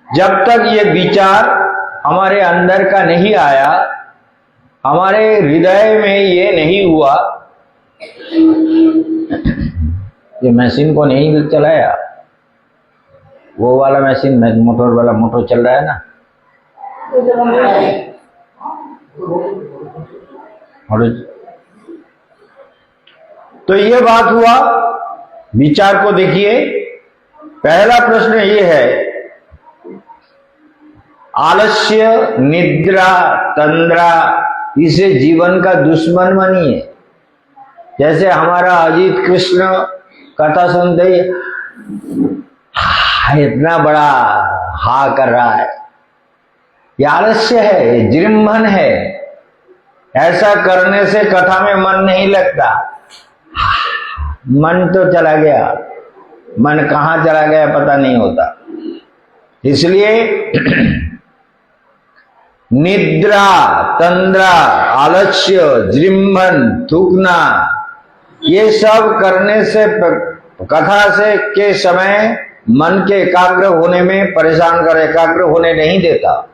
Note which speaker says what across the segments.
Speaker 1: जब तक ये विचार हमारे अंदर का नहीं आया, हमारे हृदय में ये नहीं हुआ, ये मशीन को नहीं चलाया, वो वाला मशीन मोटर वाला मोटर चल रहा है ना, तो ये बात हुआ। विचार को देखिए, पहला प्रश्न ये है, आलस्य, निद्रा, तंद्रा, इसे जीवन का दुश्मन मानिए। जैसे हमारा अजीत कृष्ण कथा सुनते ही इतना बड़ा हा कर रहा है, ये आलस्य है, ये जिम्भन है। ऐसा करने से कथा में मन नहीं लगता, मन तो चला गया, मन कहाँ चला गया पता नहीं होता। इसलिए निद्रा, तंद्रा, आलस्य, जिम्भन, थूकना, ये सब करने से कथा से के समय मन के एकाग्र होने में परेशान कर, एकाग्र होने नहीं देता।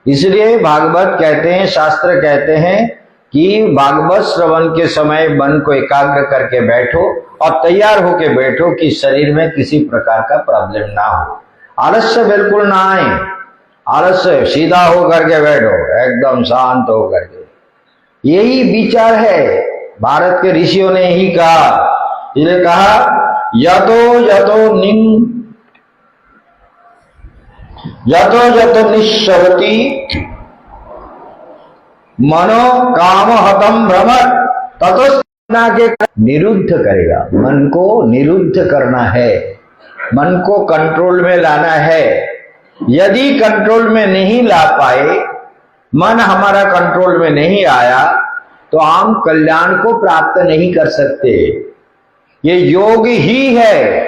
Speaker 1: इसलिए भागवत कहते हैं, शास्त्र कहते हैं कि भागवत श्रवण के समय मन को एकाग्र करके बैठो और तैयार होके बैठो कि शरीर में किसी प्रकार का प्रॉब्लम ना हो, आलस्य बिल्कुल ना आए। आलस्य सीधा हो करके बैठो, एकदम शांत हो करके। यही विचार है, भारत के ऋषियों ने ही कहा। इसलिए कहा यतो यतो निश्चरति मनो काम हतम भ्रमर ततो के निरुद्ध करेगा। मन को निरुद्ध करना है, मन को कंट्रोल में लाना है। यदि कंट्रोल में नहीं ला पाए, मन हमारा कंट्रोल में नहीं आया, तो हम कल्याण को प्राप्त नहीं कर सकते। ये योग ही है।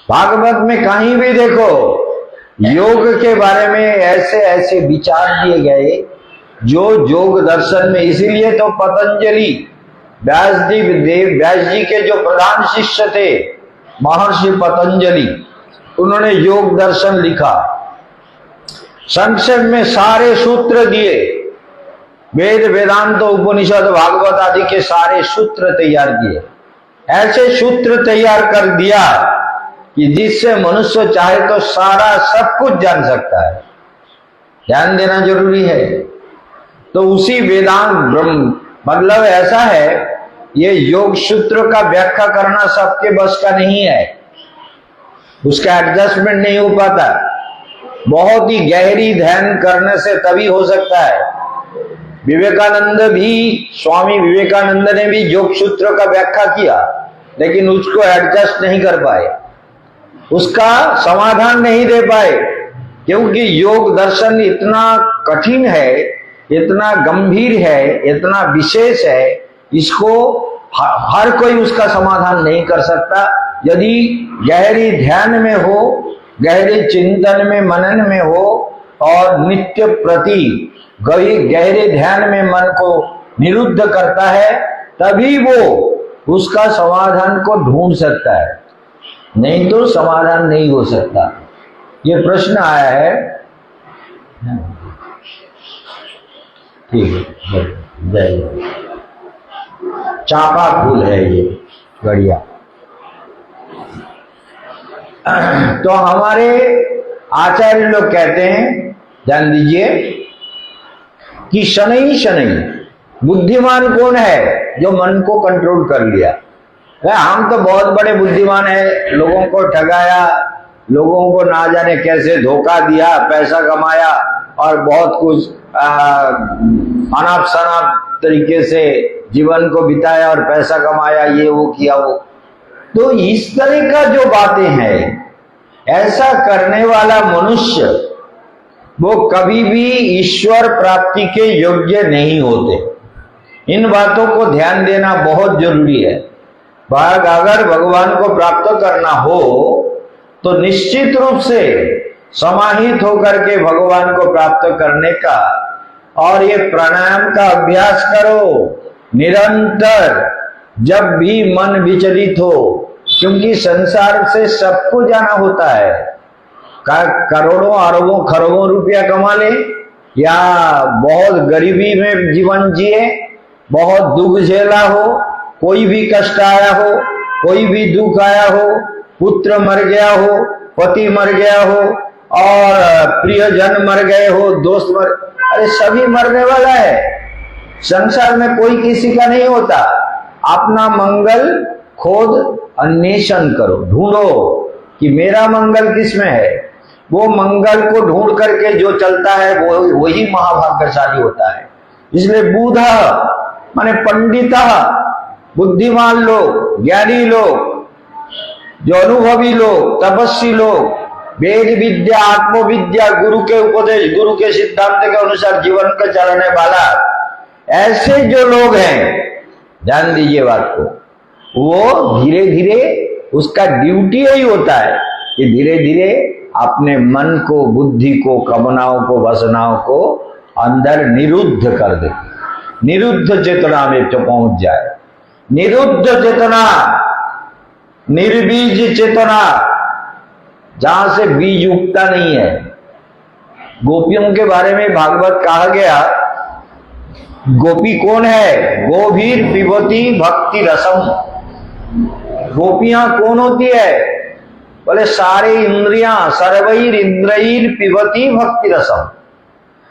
Speaker 1: भागवत में कहीं भी देखो योग के बारे में ऐसे ऐसे विचार दिए गए जो योग दर्शन में, इसीलिए तो पतंजलि व्यास जी के जो प्रधान शिष्य थे महर्षि पतंजलि, उन्होंने योग दर्शन लिखा, संक्षेप में सारे सूत्र दिए, वेद वेदांत उपनिषद भागवत आदि के सारे सूत्र तैयार किए। ऐसे सूत्र तैयार कर दिया कि जिससे मनुष्य चाहे तो सारा सब कुछ जान सकता है। ध्यान देना जरूरी है। तो उसी वेदांत ब्रह्म मतलब ऐसा है, ये योग सूत्र का व्याख्या करना सबके बस का नहीं है, उसका एडजस्टमेंट नहीं हो पाता। बहुत ही गहरी ध्यान करने से तभी हो सकता है। विवेकानंद भी, स्वामी विवेकानंद ने भी योग सूत्र का व्याख्या किया, लेकिन उसको एडजस्ट नहीं कर पाए, उसका समाधान नहीं दे पाए, क्योंकि योग दर्शन इतना कठिन है, इतना गंभीर है, इतना विशेष है, इसको हर कोई उसका समाधान नहीं कर सकता। यदि गहरी ध्यान में हो, गहरे चिंतन में, मनन में हो और नित्य प्रति गहरे ध्यान में मन को निरुद्ध करता है, तभी वो उसका समाधान को ढूंढ सकता है, नहीं तो समाधान नहीं हो सकता। ये प्रश्न आया है, ठीक है, जय। चापा फूल है ये, बढ़िया। तो हमारे आचार्य लोग कहते हैं, ध्यान दीजिए, कि शनै शनै बुद्धिमान कौन है? जो मन को कंट्रोल कर लिया। हम तो बहुत बड़े बुद्धिमान है, लोगों को ठगाया, लोगों को ना जाने कैसे धोखा दिया, पैसा कमाया और बहुत कुछ अनाप शनाप तरीके से जीवन को बिताया और पैसा कमाया, ये वो किया वो। तो इस तरह का जो बातें हैं, ऐसा करने वाला मनुष्य वो कभी भी ईश्वर प्राप्ति के योग्य नहीं होते। इन बातों को ध्यान देना बहुत जरूरी है। अगर भगवान को प्राप्त करना हो तो निश्चित रूप से समाहित होकर के भगवान को प्राप्त करने का, और ये प्राणायाम का अभ्यास करो निरंतर, जब भी मन विचलित हो, क्योंकि संसार से सबको जाना होता है। करोड़ों अरबों खरबों रुपया कमा ले, या बहुत गरीबी में जीवन जिए, बहुत दुख झेला हो, कोई भी कष्ट आया हो, कोई भी दुख आया हो, पुत्र मर गया हो, पति मर गया हो, और प्रियजन मर गए हो, दोस्त मर, अरे सभी मरने वाला है। संसार में कोई किसी का नहीं होता। अपना मंगल खुद अन्वेषण करो, ढूंढो कि मेरा मंगल किसमें है। वो मंगल को ढूंढ करके जो चलता है वो वही महाभाग्यशाली होता है। इसलिए बुध माने पंडित, बुद्धिमान लोग, ज्ञानी लोग, जो अनुभवी लोग, तपस्वी लोग, वेद विद्या, आत्मविद्या, गुरु के उपदेश, गुरु के सिद्धांत के अनुसार जीवन को चलाने वाला, ऐसे जो लोग हैं, ध्यान दीजिए बात को, वो धीरे धीरे उसका ड्यूटी यही होता है कि धीरे धीरे अपने मन को, बुद्धि को, कामनाओं को, वासनाओं को अंदर निरुद्ध कर दे, निरुद्ध चेतना में तो पहुंच जाए। निरुद्ध चेतना, निर्बीज चेतना, जहां से बीज उगता नहीं है। गोपियों के बारे में भागवत कहा गया, गोपी कौन है? गोभीर पिबती भक्ति रसम। गोपियां कौन होती है? बोले सारे इंद्रियां, सर्वैर इंद्रियर पिबती भक्ति रसम।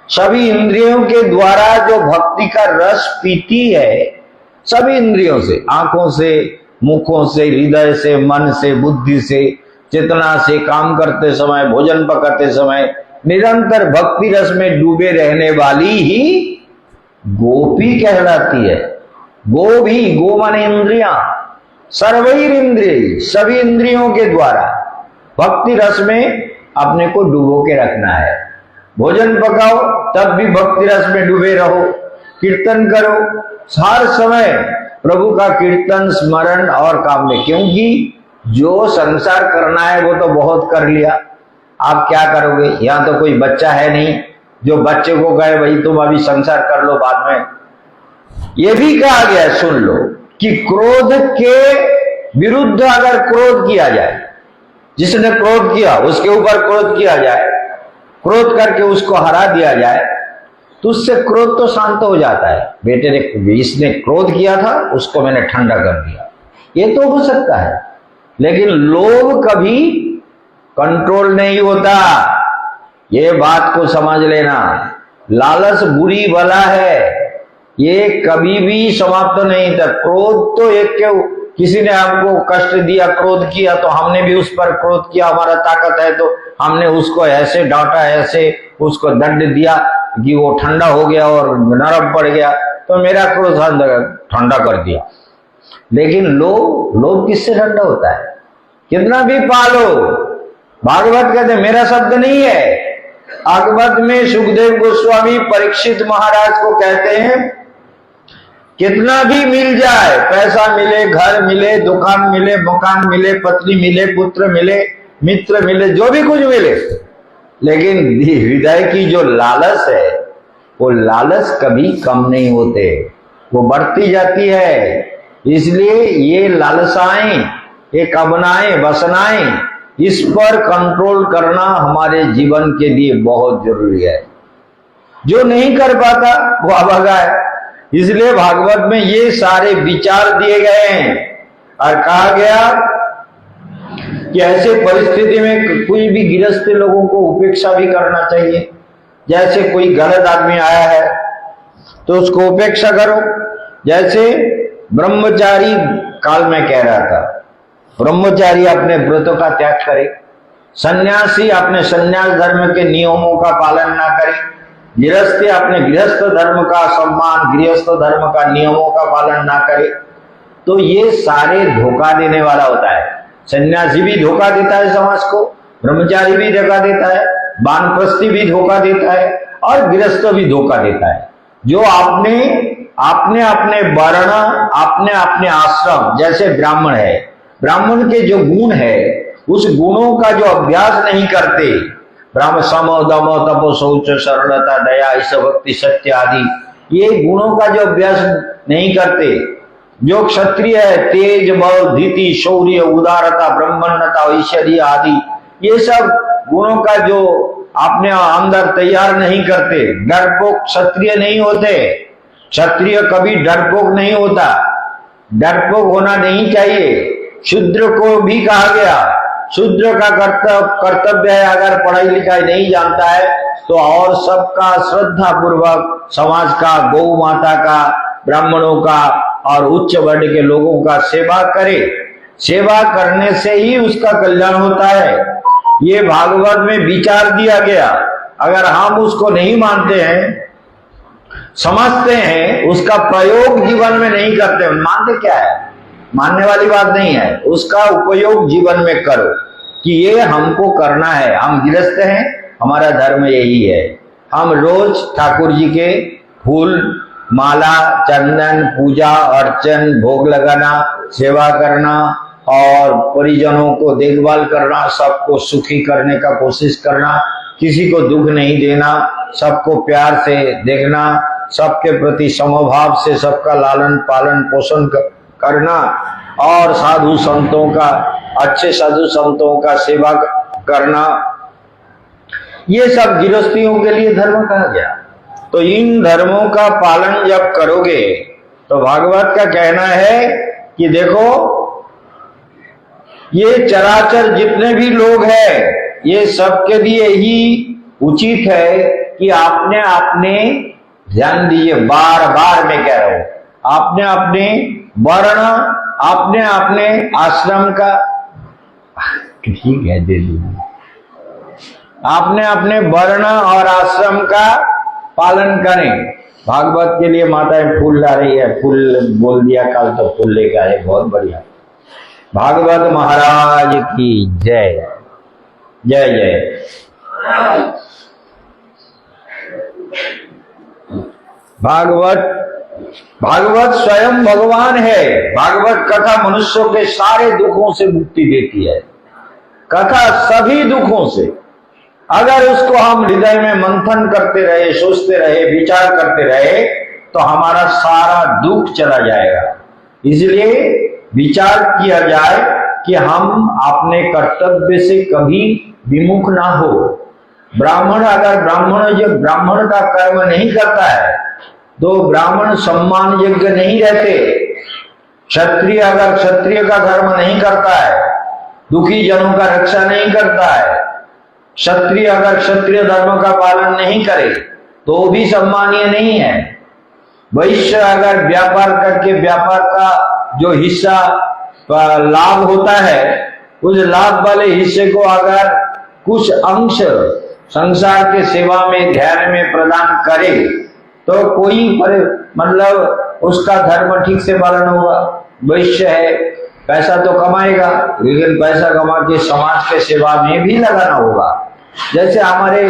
Speaker 1: सभी इंद्रियों के द्वारा जो भक्ति का रस पीती है, सभी इंद्रियों से, आंखों से, मुखों से, हृदय से, मन से, बुद्धि से, चेतना से, काम करते समय, भोजन पकाते समय निरंतर भक्ति रस में डूबे रहने वाली ही गोपी कहलाती है। गो भी, गो माने इंद्रियां, सर्वैर इंद्रिय, सभी इंद्रियों के द्वारा भक्ति रस में अपने को डुबो के रखना है। भोजन पकाओ तब भी भक्ति रस में डूबे रहो, कीर्तन करो हर समय, प्रभु का कीर्तन, स्मरण और काम में, क्योंकि जो संसार करना है वो तो बहुत कर लिया, आप क्या करोगे? यहां तो कोई बच्चा है नहीं जो बच्चे को कहे भाई तुम अभी संसार कर लो, बाद में। ये भी कहा गया, सुन लो, कि क्रोध के विरुद्ध अगर क्रोध किया जाए, जिसने क्रोध किया उसके ऊपर क्रोध किया जाए, क्रोध करके उसको हरा दिया जाए, तो उससे क्रोध तो शांत हो जाता है। बेटे ने, इसने क्रोध किया था, उसको मैंने ठंडा कर दिया, ये तो हो सकता है। लेकिन लोभ कभी कंट्रोल नहीं होता, ये बात को समझ लेना। लालच बुरी बला है, ये कभी भी समाप्त नहीं था। क्रोध तो एक के, किसी ने हमको कष्ट दिया, क्रोध किया, तो हमने भी उस पर क्रोध किया, हमारा ताकत है तो हमने उसको ऐसे डांटा, ऐसे उसको दंड दिया कि वो ठंडा हो गया और नरम पड़ गया, तो मेरा क्रोध ठंडा कर दिया। लेकिन लोभ किससे ठंडा होता है? कितना भी पालो, भागवत कहते मेरा शब्द नहीं है। भागवत में सुखदेव गोस्वामी परीक्षित महाराज को कहते हैं, कितना भी मिल जाए, पैसा मिले, घर मिले, दुकान मिले, मकान मिले, पत्नी मिले, पुत्र मिले, मित्र मिले, जो भी कुछ मिले, लेकिन हृदय की जो लालच है, वो लालच कभी कम नहीं होते, वो बढ़ती जाती है। इसलिए ये लालसाएं, ये कामनाएं, वासनाएं, इस पर कंट्रोल करना हमारे जीवन के लिए बहुत जरूरी है। जो नहीं कर पाता वो अभागा है। इसलिए भागवत में ये सारे विचार दिए गए हैं और कहा गया कि ऐसे परिस्थिति में कोई भी गृहस्थ लोगों को उपेक्षा भी करना चाहिए। जैसे कोई गलत आदमी आया है तो उसको उपेक्षा करो। जैसे ब्रह्मचारी काल में कह रहा था, ब्रह्मचारी अपने व्रतों का त्याग करे, सन्यासी अपने सन्यास धर्म के नियमों का पालन ना करे, गृहस्थी अपने गृहस्थ धर्म का सम्मान, गृहस्थ धर्म का नियमों का पालन ना करे, तो ये सारे धोखा देने वाला होता है। सन्यासी भी धोखा देता है समाज को, ब्रह्मचारी भी धोखा देता है, वानप्रस्थी भी धोखा देता है और गृहस्थ भी धोखा देता है। जो आपने अपने वर्ण, अपने अपने आश्रम, जैसे ब्राह्मण है, ब्राह्मण के जो गुण है उस गुणों का जो अभ्यास नहीं करते, ब्राह्मण सम दम तप शौच सरलता दया ईश भक्ति सत्य आदि, ये गुणों का जो अभ्यास नहीं करते, जो क्षत्रिय है तेज बल धीति शौर्य उदारता ब्राह्मणता ऐश्वर्य आदि, ये सब गुणों का जो अपने अंदर तैयार नहीं करते, डरपोक क्षत्रिय नहीं होते। क्षत्रिय कभी डरपोक नहीं होता, डरपोक होना नहीं चाहिए। शूद्र को भी कहा गया, शूद्र का कर्तव्य है, अगर पढ़ाई लिखाई नहीं जानता है तो और सबका श्रद्धा पूर्वक समाज का, गौ माता का, ब्राह्मणों का और उच्च वर्ण के लोगों का सेवा करे। सेवा करने से ही उसका कल्याण होता है। ये भागवत में विचार दिया गया। अगर हम उसको नहीं मानते हैं, समझते हैं, उसका प्रयोग जीवन में नहीं करते, मानते क्या है, मानने वाली बात नहीं है, उसका उपयोग जीवन में करो कि ये हमको करना है। हम गृहस्थ हैं, हमारा धर्म यही है। हम रोज ठाकुर जी के फूल माला, चंदन, पूजा अर्चन, भोग लगाना, सेवा करना और परिजनों को देखभाल करना, सबको सुखी करने का कोशिश करना, किसी को दुख नहीं देना, सबको प्यार से देखना, सबके प्रति समभाव से सबका लालन पालन पोषण करना और साधु संतों का, अच्छे साधु संतों का सेवा करना, ये सब गृहस्थियों के लिए धर्म कहा गया। तो इन धर्मों का पालन जब करोगे तो भागवत का कहना है कि देखो ये चराचर जितने भी लोग हैं, ये सबके लिए ही उचित है कि आपने अपने ध्यान दीजिए, बार बार मैं कह रहा हूं, आपने अपने वर्ण, आपने अपने आश्रम का, ठीक है दे दीजिए, आपने अपने वर्ण और आश्रम का पालन करें। भागवत के लिए माताएं फूल ला रही है, फूल बोल दिया, कल तो फूल लेकर आए, बहुत बढ़िया। भागवत महाराज की जय जय जय। भागवत स्वयं भगवान है। भागवत कथा मनुष्यों के सारे दुखों से मुक्ति देती है। कथा सभी दुखों से, अगर उसको हम हृदय में मंथन करते रहे, सोचते रहे, विचार करते रहे तो हमारा सारा दुख चला जाएगा। इसलिए विचार किया जाए कि हम अपने कर्तव्य से कभी विमुख ना हो। ब्राह्मण, अगर ब्राह्मण का कर्म नहीं करता है तो ब्राह्मण सम्मान योग्य नहीं रहते। क्षत्रिय अगर क्षत्रिय का धर्म नहीं करता है, दुखी जनों का रक्षा नहीं करता है, क्षत्रिय अगर क्षत्रिय धर्म का पालन नहीं करे तो भी सम्मानीय नहीं है। वैश्य अगर व्यापार करके व्यापार का जो हिस्सा लाभ होता है, उस लाभ वाले हिस्से को अगर कुछ अंश संसार के सेवा में, ध्यान में प्रदान करे तो कोई मतलब उसका धर्म ठीक से पालन होगा। वैश्य है, पैसा तो कमाएगा, लेकिन पैसा कमा के समाज के सेवा में भी लगाना होगा। जैसे हमारे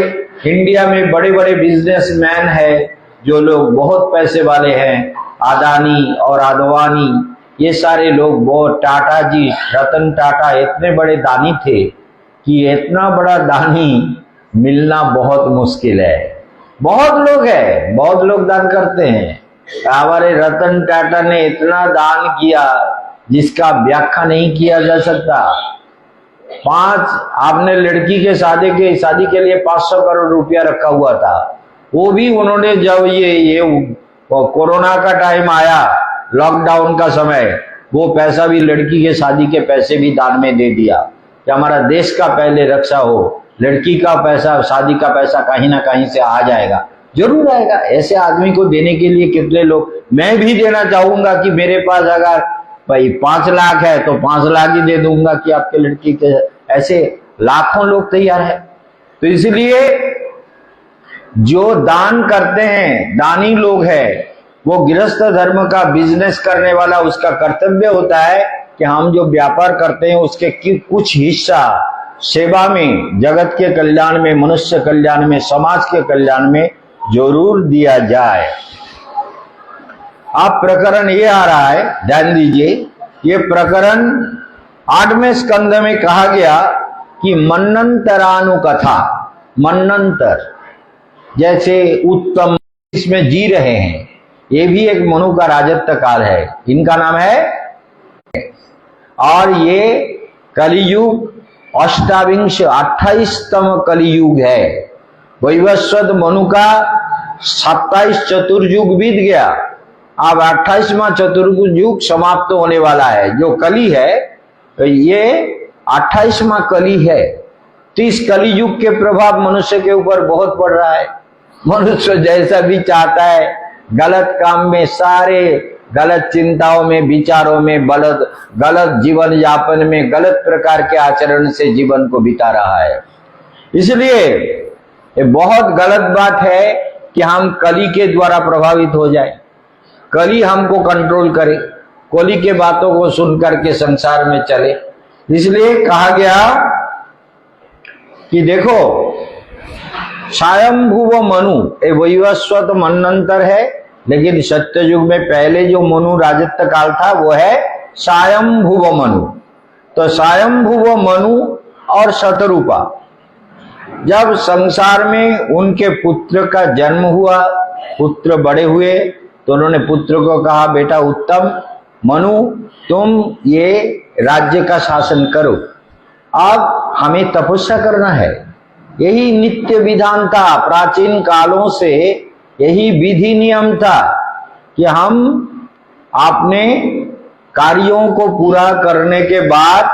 Speaker 1: इंडिया में बड़े बड़े बिजनेसमैन है, जो लोग बहुत पैसे वाले हैं, अदानी और आडवाणी, ये सारे लोग, बहुत टाटा जी, रतन टाटा इतने बड़े दानी थे कि इतना बड़ा दानी मिलना बहुत मुश्किल है। बहुत लोग हैं, बहुत लोग दान करते हैं। हमारे रतन टाटा ने इतना दान किया जिसका व्याख्या नहीं किया जा सकता। आपने लड़की के शादी के लिए 500 करोड़ रुपया रखा हुआ था, वो भी उन्होंने, जब ये कोरोना का टाइम आया, लॉकडाउन का समय, वो पैसा भी, लड़की के शादी के पैसे भी दान में दे दिया कि हमारा देश का पहले रक्षा हो। लड़की का पैसा, शादी का पैसा कहीं ना कहीं से आ जाएगा, जरूर आएगा। ऐसे आदमी को देने के लिए कितने लोग, मैं भी देना चाहूंगा कि मेरे पास अगर भाई 5 लाख है तो 5 लाख ही दे दूंगा कि आपके लड़की के, ऐसे लाखों लोग तैयार है। तो इसलिए जो दान करते हैं, दानी लोग हैं, वो गृहस्थ धर्म का बिजनेस करने वाला, उसका कर्तव्य होता है कि हम जो व्यापार करते हैं उसके कुछ हिस्सा सेवा में, जगत के कल्याण में, मनुष्य कल्याण में, समाज के कल्याण में जरूर दिया जाए। अब प्रकरण ये आ रहा है, ध्यान दीजिए, ये प्रकरण 8वें स्कंद में कहा गया कि मन्वंतरानुकथा, मन्वंतर जैसे उत्तम इसमें जी रहे हैं, ये भी एक मनु का राजत्व काल है, इनका नाम है। और ये कलियुग अष्टाविंश 28तम कलियुग है। वैवस्वत मनु का 27 चतुर्युग बीत गया, अब 28वां चतुर्युग समाप्त होने वाला है। जो कली है तो ये 28वां कली है। तो इस कलियुग के प्रभाव मनुष्य के ऊपर बहुत पड़ रहा है। मनुष्य जैसा भी चाहता है, गलत काम में, सारे गलत चिंताओं में, विचारों में, गलत जीवन यापन में, गलत प्रकार के आचरण से जीवन को बिता रहा है। इसलिए ये बहुत गलत बात है कि हम कली के द्वारा प्रभावित हो जाए, कली हमको कंट्रोल करे, कली के बातों को सुन करके संसार में चले। इसलिए कहा गया कि देखो, स्वयंभुव मनु, ये वैवस्वत मनंतर है, लेकिन सत्ययुग में पहले जो मनु राजत्व काल था वो है स्वयंभुव मनु। तो स्वयंभुव मनु और शतरूपा, जब संसार में उनके पुत्र का जन्म हुआ, पुत्र बड़े हुए, तो उन्होंने पुत्र को कहा, बेटा उत्तम मनु, तुम ये राज्य का शासन करो, अब हमें तपस्या करना है। यही नित्य विधान था, प्राचीन कालों से यही विधि नियम था कि हम अपने कार्यों को पूरा करने के बाद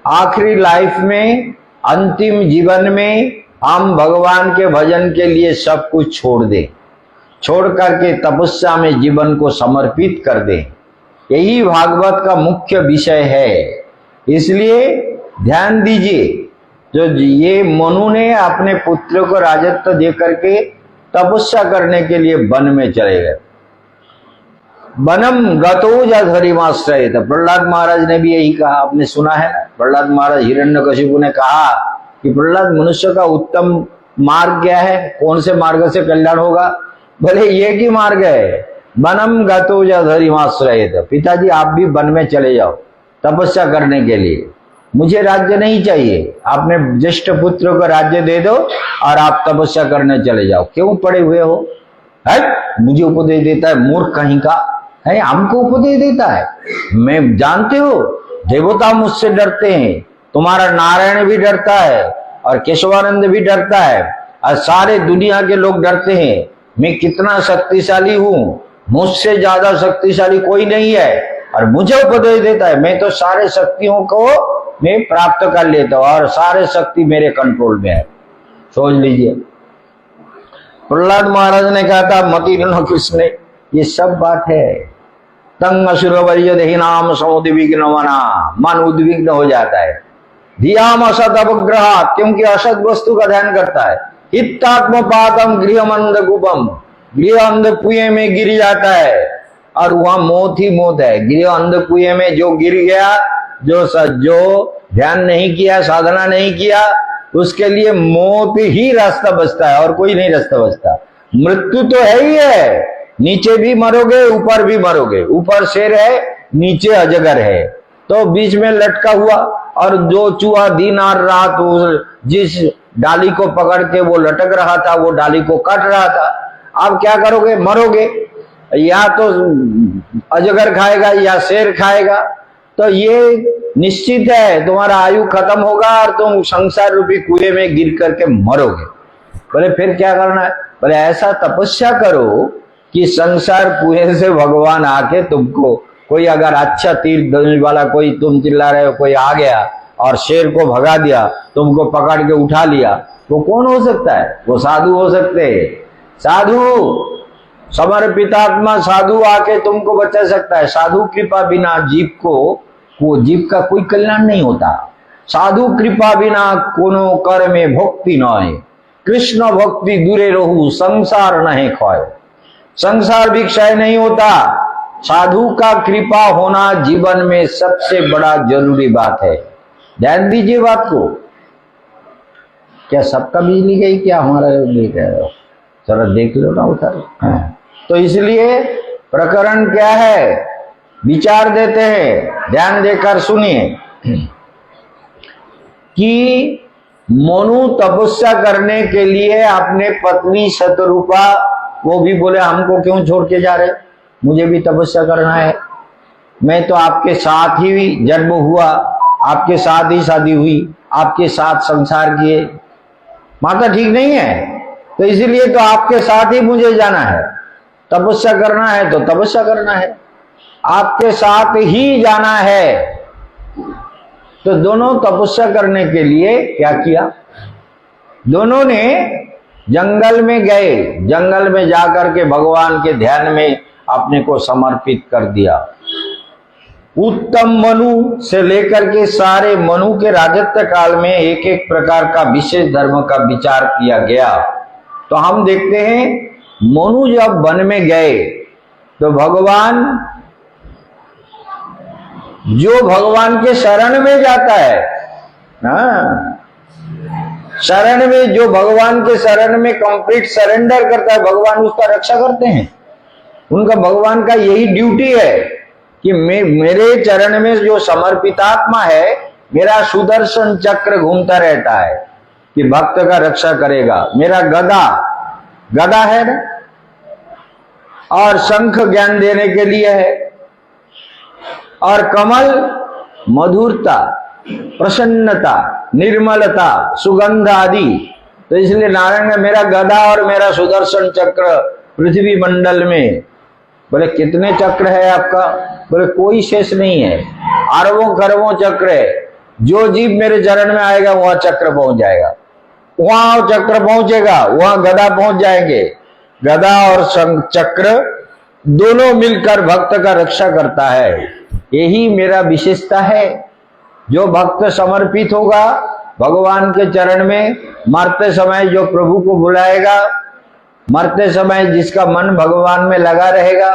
Speaker 1: आखिरी लाइफ में, अंतिम जीवन में हम भगवान के भजन के लिए सब कुछ छोड़ दें, छोड़ करके तपस्या में जीवन को समर्पित कर दें। यही भागवत का मुख्य विषय है। इसलिए ध्यान दीजिए, जो ये मनु ने अपने पुत्र को राजत्व दे करके तपस्या करने के लिए वन में चले गए। वनम गतो जधरिमाश्रय, तो प्रहलाद महाराज ने भी यही कहा, आपने सुना है ना। प्रहलाद महाराज हिरण्यकशिपु ने कहा कि प्रहलाद, मनुष्य का उत्तम मार्ग क्या है, कौन से मार्ग से कल्याण होगा? भले ये की मार्ग है, वनम गतो जधरिमाश्रय, पिताजी आप भी वन में चले जाओ तपस्या करने के लिए, मुझे राज्य नहीं चाहिए, आपने ज्येष्ठ पुत्र को राज्य दे दो और आप तपस्या करने चले जाओ। क्यों पड़े हुए हो? है मुझे उपदेश देता है, मूर्ख कहीं का है, हमको उपदेश देता है। मैं जानते हो, देवता मुझसे डरते हैं, तुम्हारा नारायण भी डरता है और केशवानंद भी डरता है और सारे दुनिया के लोग डरते हैं। मैं कितना शक्तिशाली हूं, मुझसे ज्यादा शक्तिशाली कोई नहीं है और मुझे उपदेश देता है। मैं तो सारे शक्तियों को मैं प्राप्त कर लेता हूं और सारे शक्ति मेरे कंट्रोल में है। सोच लीजिए, प्रहलाद महाराज ने कहा था मति न कृष्ण, ये सब बात है। तंग असुर वरीय नाम समुद्विग्न मना, मन उद्विग्न हो जाता है। धियाम असत अपग्रह, क्योंकि असत वस्तु का ध्यान करता है। हित्तात्म पातम गृह मंद गुपम, गृह अंध कुएं में गिर जाता है और वहां मौत ही मौत है। गृह अंध कुएं में जो गिर गया, जो ध्यान नहीं किया, साधना नहीं किया, उसके लिए मौत ही रास्ता बचता है और कोई नहीं रास्ता बचता। मृत्यु तो है ही है, नीचे भी मरोगे, ऊपर भी मरोगे। ऊपर शेर है, नीचे अजगर है, तो बीच में लटका हुआ। और जो चूहा दिन और रात जिस डाली को पकड़ के वो लटक रहा था, वो डाली को काट रहा था। अब क्या करोगे? मरोगे, या तो अजगर खाएगा या शेर खाएगा। तो ये निश्चित है, तुम्हारा आयु खत्म होगा और तुम संसार रूपी कुएं में गिर करके मरोगे। बोले फिर क्या करना है? बोले ऐसा तपस्या करो कि संसार कुएं से भगवान आके तुमको, कोई अगर अच्छा तीर धनुष वाला कोई, तुम चिल्ला रहे हो, कोई आ गया और शेर को भगा दिया, तुमको पकड़ के उठा लिया, वो कौन हो सकता है? वो साधु हो सकते हैं। साधु, समर्पितात्मा साधु आके तुमको बचा सकता है। साधु कृपा बिना जीव को, वो जीव का कोई कल्याण नहीं होता। साधु कृपा बिना कोनो कर में भक्ति नय, कृष्ण भक्ति दूरे रहू, संसार नहीं खोए। संसार भी क्षय नहीं होता। साधु का कृपा होना जीवन में सबसे बड़ा जरूरी बात है। ध्यान दीजिए बात को। क्या सबका बिजली गई? क्या हमारा लेट है? जरा देख लो ना उधर। तो इसलिए प्रकरण क्या है, विचार देते हैं, ध्यान देकर सुनिए कि मनु तपस्या करने के लिए अपने पत्नी शतरूपा, वो भी बोले हमको क्यों छोड़ के जा रहे, मुझे भी तपस्या करना है। मैं तो आपके साथ ही जन्म हुआ, आपके साथ ही शादी हुई, आपके साथ संसार किए। माता ठीक नहीं है, तो इसीलिए तो आपके साथ ही मुझे जाना है। तपस्या करना है तो तपस्या करना है, आपके साथ ही जाना है। तो दोनों तपस्या करने के लिए क्या किया, दोनों ने जंगल में गए, जंगल में जाकर के भगवान के ध्यान में अपने को समर्पित कर दिया। उत्तम मनु से लेकर के सारे मनु के राजत्व काल में एक एक प्रकार का विशेष धर्म का विचार किया गया। तो हम देखते हैं मनु जब वन में गए तो भगवान, जो भगवान के शरण में जाता है, शरण में, जो भगवान के शरण में कंप्लीट सरेंडर करता है, भगवान उसका रक्षा करते हैं। उनका, भगवान का यही ड्यूटी है कि मेरे चरण में जो समर्पितात्मा है, मेरा सुदर्शन चक्र घूमता रहता है कि भक्त का रक्षा करेगा। मेरा गदा है ना, और शंख ज्ञान देने के लिए है, और कमल मधुरता, प्रसन्नता, निर्मलता, सुगंध आदि। तो इसलिए नारायण ने मेरा गदा और मेरा सुदर्शन चक्र पृथ्वी मंडल में। बोले कितने चक्र है आपका? बोले कोई शेष नहीं है, अरबों खरबों चक्र है। जो जीव मेरे चरण में आएगा वहां चक्र पहुंच जाएगा, वहां चक्र पहुंचेगा, वहां गदा पहुंच जाएंगे। गदा और चक्र दोनों मिलकर भक्त का रक्षा करता है। यही मेरा विशेषता है। जो भक्त समर्पित होगा भगवान के चरण में, मरते समय जो प्रभु को बुलाएगा, मरते समय जिसका मन भगवान में लगा रहेगा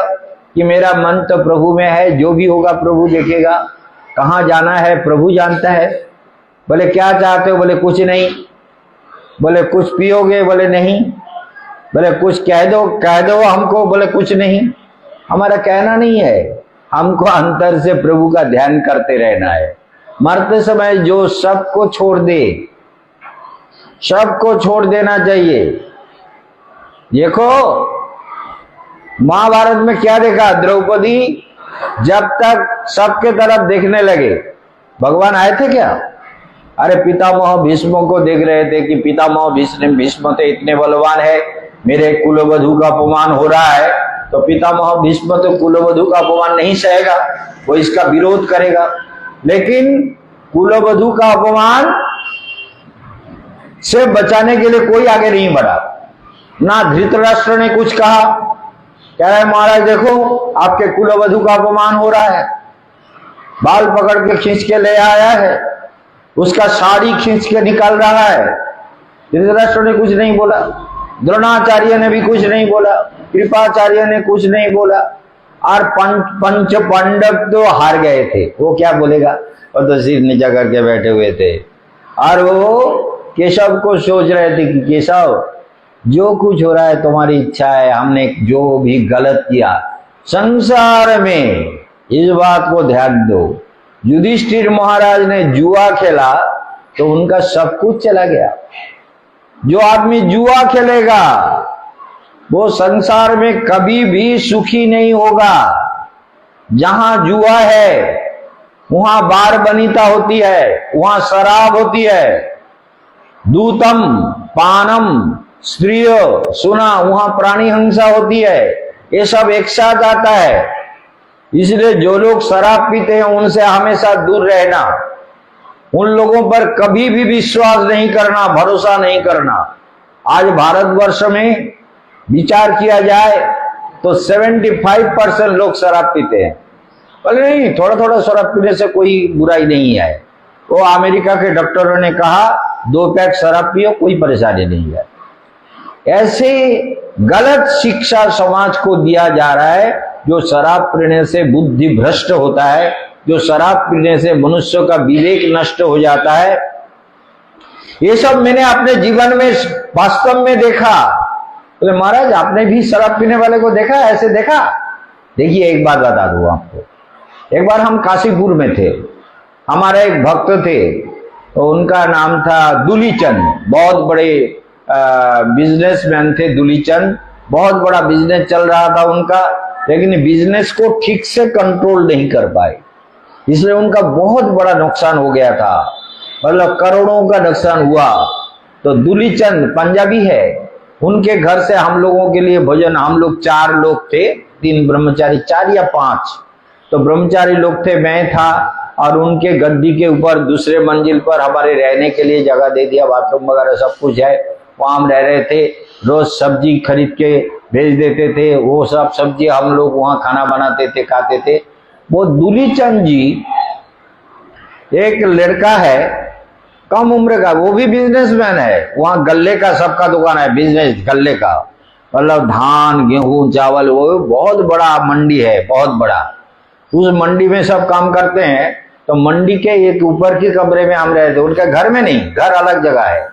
Speaker 1: कि मेरा मन तो प्रभु में है, जो भी होगा प्रभु देखेगा, कहाँ जाना है प्रभु जानता है। बोले क्या चाहते हो? बोले कुछ नहीं। बोले कुछ पियोगे? बोले नहीं। बोले कुछ कह दो हमको? बोले कुछ नहीं। हमारा कहना नहीं है, हमको अंतर से प्रभु का ध्यान करते रहना है। मरते समय जो सबको छोड़ दे, सबको छोड़ देना चाहिए। देखो महाभारत में क्या देखा, द्रौपदी जब तक सबके तरफ देखने लगे, भगवान आए थे क्या? अरे पितामह भीष्म को देख रहे थे कि पितामह भीष्म तो इतने बलवान है, मेरे कुलवधु का अपमान हो रहा है, तो पितामह भीष्म तो कुलवधु का अपमान नहीं सहेगा, वो इसका विरोध करेगा। लेकिन कुलवधु का अपमान से बचाने के लिए कोई आगे नहीं बढ़ा। ना धृतराष्ट्र ने कुछ कहा, कह रहे महाराज देखो आपके कुलवधु का अपमान हो रहा है, बाल पकड़ के खींच के ले आया है, उसका साड़ी खींच के निकाल रहा है। धृतराष्ट्र ने कुछ नहीं बोला, द्रोणाचार्य ने भी कुछ नहीं बोला, कृपाचार्य ने कुछ नहीं बोला, और पंच पांडव तो हार गए थे। वो क्या बोलेगा, वो तो सिर नीचा करके बैठे हुए थे। और वो केशव को सोच रहे थे कि केशव जो कुछ हो रहा है तुम्हारी इच्छा है, हमने जो भी गलत किया संसार में इस बात को ध्यान दो। युधिष्ठिर महाराज ने जुआ खेला तो उनका सब कुछ चला गया। जो आदमी जुआ खेलेगा वो संसार में कभी भी सुखी नहीं होगा। जहां जुआ है वहां बार बनीता होती है, वहां शराब होती है, दूतम पानम स्त्रिय सुना, वहां प्राणी हिंसा होती है। ये सब एक साथ आता है। इसलिए जो लोग शराब पीते हैं उनसे हमेशा दूर रहना, उन लोगों पर कभी भी विश्वास नहीं करना, भरोसा नहीं करना। आज भारतवर्ष में विचार किया जाए तो 75% लोग शराब पीते हैं। बोले नहीं, थोड़ा थोड़ा शराब पीने से कोई बुराई नहीं है। वो अमेरिका के डॉक्टरों ने कहा 2 पैक शराब पियो, कोई परेशानी नहीं है। ऐसे गलत शिक्षा समाज को दिया जा रहा है। जो शराब पीने से बुद्धि भ्रष्ट होता है, जो शराब पीने से मनुष्य का विवेक नष्ट हो जाता है, ये सब मैंने अपने जीवन में वास्तव में देखा। तो महाराज आपने भी शराब पीने वाले को देखा, ऐसे देखा? देखिए एक बात बता दूं आपको। एक बार हम काशीपुर में थे, हमारे एक भक्त थे, तो उनका नाम था दुलीचंद, बहुत बड़े बिजनेसमैन थे दुलीचंद। बहुत बड़ा बिजनेस चल रहा था उनका, लेकिन बिजनेस को ठीक से कंट्रोल नहीं कर पाए, इसलिए उनका बहुत बड़ा नुकसान हो गया था। मतलब करोड़ों का नुकसान हुआ। तो दूलीचंद पंजाबी है, उनके घर से हम लोगों के लिए भोजन, हम लोग 4 लोग थे, 3 ब्रह्मचारी, 4 या 5, तो ब्रह्मचारी लोग थे, मैं था, और उनके गद्दी के ऊपर दूसरे मंजिल पर हमारे रहने के लिए जगह दे दिया, बाथरूम वगैरह सब कुछ है, वहां हम रह रहे थे। रोज सब्जी खरीद के भेज देते थे, वो सब सब्जी हम लोग वहां खाना बनाते थे, खाते थे। वो दूलीचंद जी, एक लड़का है कम उम्र का, वो भी बिजनेसमैन है, वहां गल्ले का सबका दुकान है, बिजनेस गल्ले का, मतलब धान गेहूं चावल, वो बहुत बड़ा मंडी है, बहुत बड़ा। उस मंडी में सब काम करते हैं। तो मंडी के एक ऊपर के कमरे में हम रहे थे, उनके घर में नहीं, घर अलग जगह है।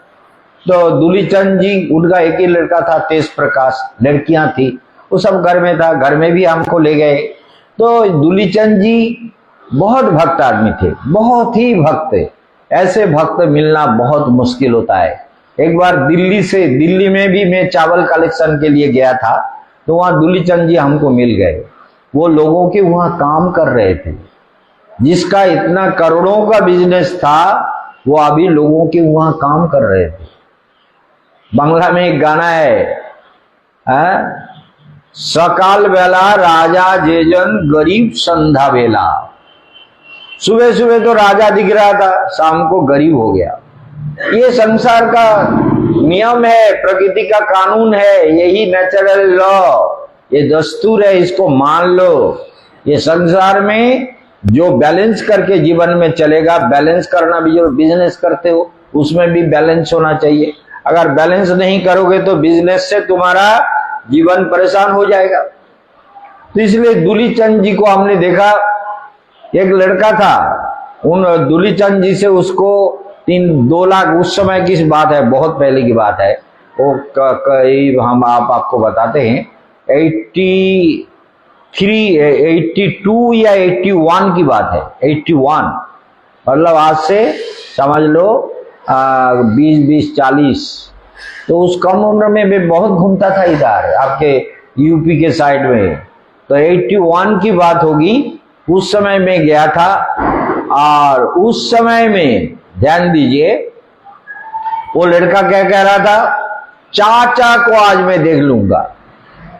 Speaker 1: तो दूलीचंद जी, उनका एक ही लड़का था तेज प्रकाश, लड़कियां थी, वो सब घर में था, घर में भी हमको ले गए। तो दूलीचंद जी बहुत भक्त आदमी थे, बहुत ही भक्त। ऐसे भक्त मिलना बहुत मुश्किल होता है। एक बार दिल्ली में भी मैं चावल कलेक्शन के लिए गया था, तो वहां दूलीचंद जी हमको मिल गए। वो लोगों के वहां काम कर रहे थे, जिसका इतना करोड़ों का बिजनेस था, वो अभी लोगों के वहां काम कर रहे थे। बांग्ला में एक गाना है, सकाल बेला राजा जेजन गरीब संधा बेला। सुबह सुबह तो राजा दिख रहा था, शाम को गरीब हो गया। ये संसार का नियम है, प्रकृति का कानून है, यही नेचुरल लॉ, ये दस्तूर है, इसको मान लो। ये संसार में जो बैलेंस करके जीवन में चलेगा, बैलेंस करना भी, जो बिजनेस करते हो उसमें भी बैलेंस होना चाहिए। अगर बैलेंस नहीं करोगे तो बिजनेस से तुम्हारा जीवन परेशान हो जाएगा। तो इसलिए दूलीचंद जी को हमने देखा, एक लड़का था, उन दूलीचंद जी से उसको 2 लाख, उस समय की बात है, बहुत पहले की बात है, वो करीब हम आपको बताते हैं 82 या 81 की बात है, 81, मतलब आज से समझ लो 20-40। तो उस कम उम्र में भी बहुत घूमता था इधर आपके यूपी के साइड में। तो 81 की बात होगी, उस समय में गया था। और उस समय में ध्यान दीजिए, वो लड़का क्या कह रहा था, चाचा को आज मैं देख लूंगा।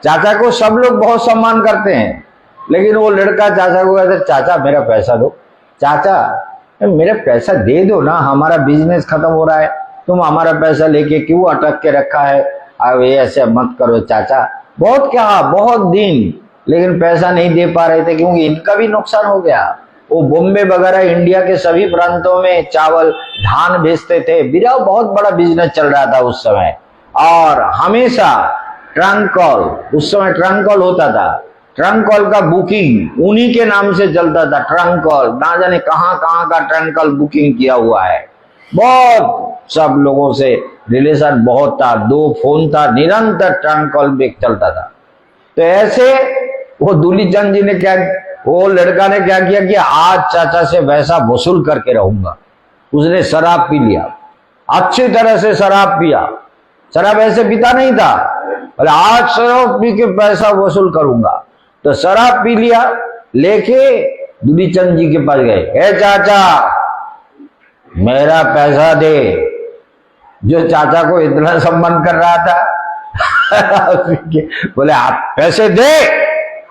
Speaker 1: चाचा को सब लोग बहुत सम्मान करते हैं, लेकिन वो लड़का चाचा को कहता, चाचा मेरा पैसा दो, चाचा मेरा पैसा दे दो ना, हमारा बिजनेस खत्म हो रहा है, तुम हमारा पैसा लेके क्यों अटक के रखा है, अब ये ऐसे मत करो चाचा। बहुत कहा, बहुत दिन, लेकिन पैसा नहीं दे पा रहे थे, क्योंकि इनका भी नुकसान हो गया। वो बॉम्बे वगैरह इंडिया के सभी प्रांतों में चावल धान भेजते थे, बिना बहुत बड़ा बिजनेस चल रहा था उस समय। और हमेशा ट्रंक कॉल, उस समय ट्रंक कॉल होता था, ट्रंक कॉल का बुकिंग उन्हीं के नाम से चलता था। ट्रंक कॉल, ना जाने कहां कहां का ट्रंक कॉल बुकिंग किया हुआ है, बहुत सब लोगों से रिलेशन बहुत था, 2 फोन था, निरंतर ट्रंक कॉल भी चलता था। तो ऐसे वो दूलीचंद जी ने क्या, वो लड़का ने क्या किया कि आज चाचा से पैसा वसूल करके रहूंगा। उसने शराब पी लिया, अच्छी तरह से शराब पिया, शराब ऐसे पीता नहीं था, बोले आज शराब पी के पैसा वसूल करूंगा। तो शराब पी लिया, लेके दूलीचंद जी के पास गए, ए चाचा मेरा पैसा दे। जो चाचा को इतना सम्मान कर रहा था बोले आप पैसे दे,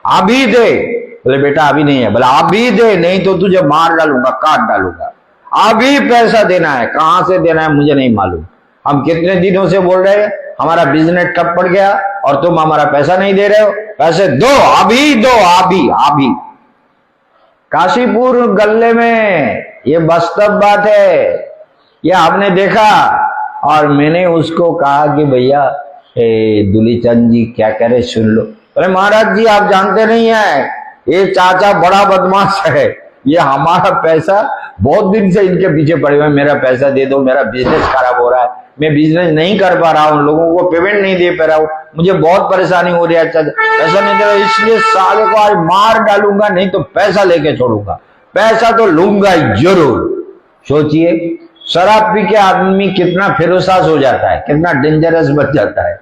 Speaker 1: अभी दे। बोले बेटा अभी नहीं है। बोले अभी दे, नहीं तो तुझे मार डालूंगा, काट डालूंगा। अभी पैसा देना है, कहां से देना है मुझे नहीं मालूम, हम कितने दिनों से बोल रहे हैं, हमारा बिजनेस ठप पड़ गया और तुम हमारा पैसा नहीं दे रहे हो, पैसे दो, अभी दो, अभी अभी। काशीपुर गल्ले में ये वास्तव बात है, ये हमने देखा। और मैंने उसको कहा कि भैया दूलीचंद जी क्या कह रहे सुन लो। अरे महाराज जी आप जानते नहीं है, ये चाचा बड़ा बदमाश है, ये हमारा पैसा बहुत दिन से इनके पीछे पड़े हुए, मेरा पैसा दे दो, मेरा बिजनेस खराब हो रहा है, मैं बिजनेस नहीं कर पा रहा हूँ, लोगों को पेमेंट नहीं दे पा रहा हूँ, मुझे बहुत परेशानी हो रही है, पैसा नहीं दे रहा, इसलिए साले को आज मार डालूंगा, नहीं तो पैसा लेके छोड़ूंगा, पैसा तो लूंगा जरूर। सोचिए शराब पी के आदमी कितना फिरोसास हो जाता है, कितना डेंजरस बन जाता है।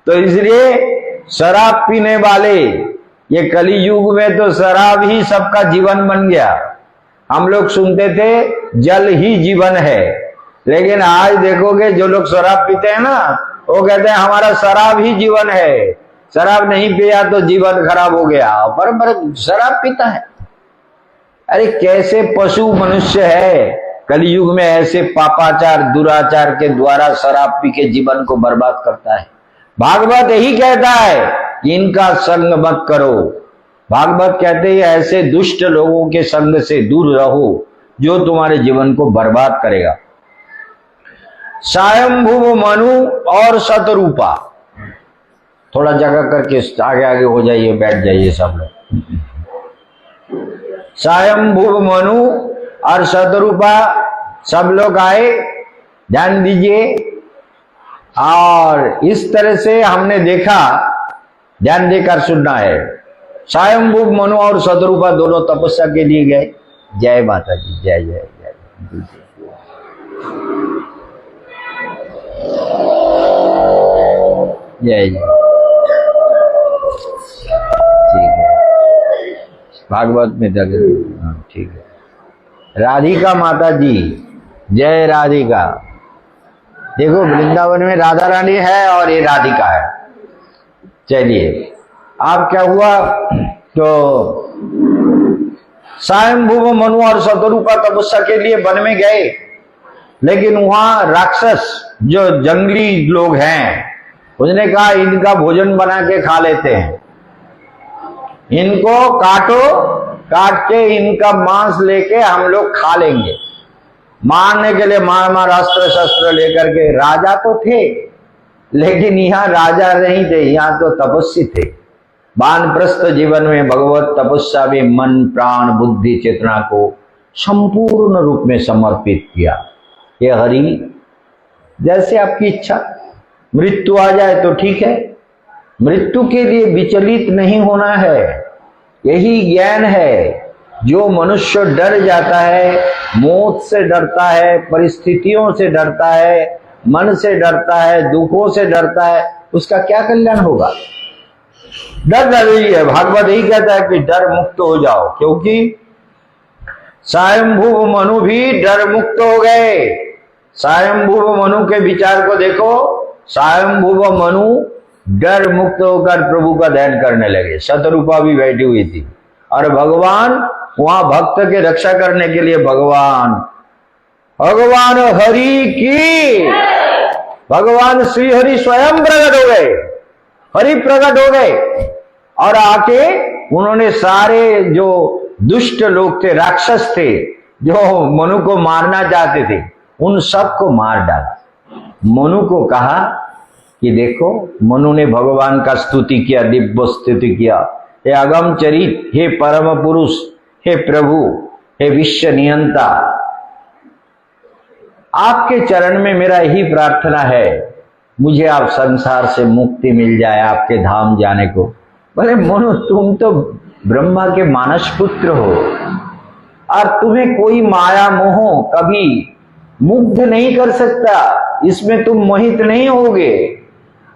Speaker 1: तो इसलिए शराब पीने वाले, ये कली युग में तो शराब ही सबका जीवन बन गया। हम लोग सुनते थे जल ही जीवन है, लेकिन आज देखोगे जो लोग शराब पीते हैं ना, वो कहते हैं हमारा शराब ही जीवन है, शराब नहीं पिया तो जीवन खराब हो गया, पर शराब पीता है। अरे कैसे पशु मनुष्य है, कलयुग में ऐसे पापाचार दुराचार के द्वारा शराब पी के जीवन को बर्बाद करता है। भागवत यही कहता है कि इनका संग मत करो। भागवत कहते हैं ऐसे दुष्ट लोगों के संग से दूर रहो जो तुम्हारे जीवन को बर्बाद करेगा। स्वयंभुव मनु और शतरूपा, थोड़ा जगह करके आगे आगे हो जाइए, बैठ जाइए सब लोग। स्वयंभुव मनु और शतरूपा सब लोग आए, ध्यान दीजिए। और इस तरह से हमने देखा, ध्यान देकर सुनना है। स्वयंभुव मनु और शतरूपा दोनों तपस्या के लिए गए। जय माता जी, जय जय जय। जय जय। ठीक है, भागवत में ठीक है। राधिका माता जी, जय राधिका। देखो वृंदावन में राधा रानी है और ये राधिका है। चलिए, अब क्या हुआ तो स्वयंभुव मनु और शतरूपा तपस्या के लिए वन में गए, लेकिन वहां राक्षस जो जंगली लोग हैं उसने कहा इनका भोजन बना के खा लेते हैं, इनको काटो, काट के इनका मांस लेके हम लोग खा लेंगे। मारने के लिए मार अस्त्र शस्त्र लेकर के। राजा तो थे लेकिन यहाँ राजा नहीं थे, यहाँ तो तपस्वी थे। वानप्रस्थ जीवन में भगवत तपस्या में मन प्राण बुद्धि चेतना को संपूर्ण रूप में समर्पित किया। ये हरि, जैसे आपकी इच्छा, मृत्यु आ जाए तो ठीक है, मृत्यु के लिए विचलित नहीं होना है। यही ज्ञान है। जो मनुष्य डर जाता है, मौत से डरता है, परिस्थितियों से डरता है, मन से डरता है, दुखों से डरता है, उसका क्या कल्याण होगा? डर नहीं है। भागवत यही कहता है कि डर मुक्त हो जाओ, क्योंकि स्वयंभुव मनु भी डर मुक्त हो गए। स्वयंभुव मनु के विचार को देखो। स्वयंभुव मनु डर मुक्त होकर प्रभु का ध्यान करने लगे। शतरूपा भी बैठी हुई थी और भगवान वहां भक्त के रक्षा करने के लिए भगवान हरि की, भगवान श्री हरि स्वयं प्रकट हो गए। हरि प्रकट हो गए और आके उन्होंने सारे जो दुष्ट लोग थे, राक्षस थे, जो मनु को मारना चाहते थे, उन सबको मार डाला। मनु को कहा कि देखो, मनु ने भगवान का स्तुति किया, दिव्य स्तुति किया। हे अगम चरित, हे परम पुरुष, हे प्रभु, हे विश्व नियंता, आपके चरण में मेरा यही प्रार्थना है, मुझे आप संसार से मुक्ति मिल जाए, आपके धाम जाने को। बोले मनु, तुम तो ब्रह्मा के मानस पुत्र हो और तुम्हें कोई माया मोह कभी मुग्ध नहीं कर सकता, इसमें तुम मोहित नहीं होगे।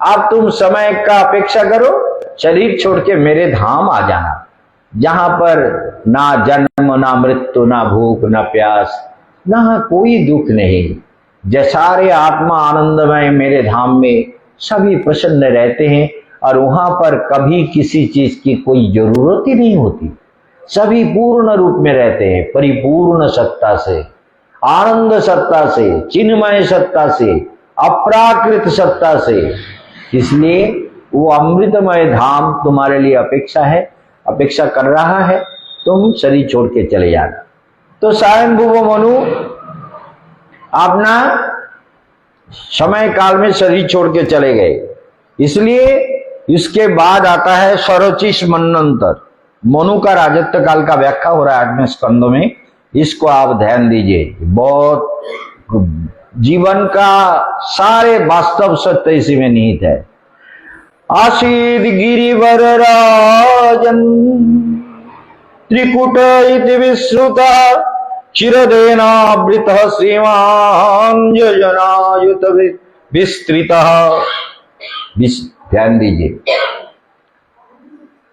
Speaker 1: अब तुम समय का अपेक्षा करो, शरीर छोड़ के मेरे धाम आ जाना, जहां पर ना जन्म ना मृत्यु ना भूख ना प्यास, ना कोई दुख नहीं, जसारे आत्मा आनंदमय मेरे धाम में सभी प्रसन्न रहते हैं और वहां पर कभी किसी चीज की कोई जरूरत ही नहीं होती। सभी पूर्ण रूप में रहते हैं, परिपूर्ण सत्ता से, आनंद सत्ता से, चिन्मय सत्ता से, अप्राकृत सत्ता से। इसलिए वो अमृतमय धाम तुम्हारे लिए अपेक्षा कर रहा है, तुम शरीर छोड़ के चले जाना। तो स्वयंभुव मनु अपना समय काल में शरीर छोड़ के चले गए। इसलिए इसके बाद आता है स्वरोचिष मनंतर। मनु का राजत्व काल का व्याख्या हो रहा है 8वें स्कंदों में, इसको आप ध्यान दीजिए। बहुत जीवन का सारे वास्तव सत्य इसी में निहित है। आसीद गिरिवर राजन त्रिकुट इति विश्रुता चिरदेनावृत श्रीमान योजनायुत विस्तृत। ध्यान दीजिए,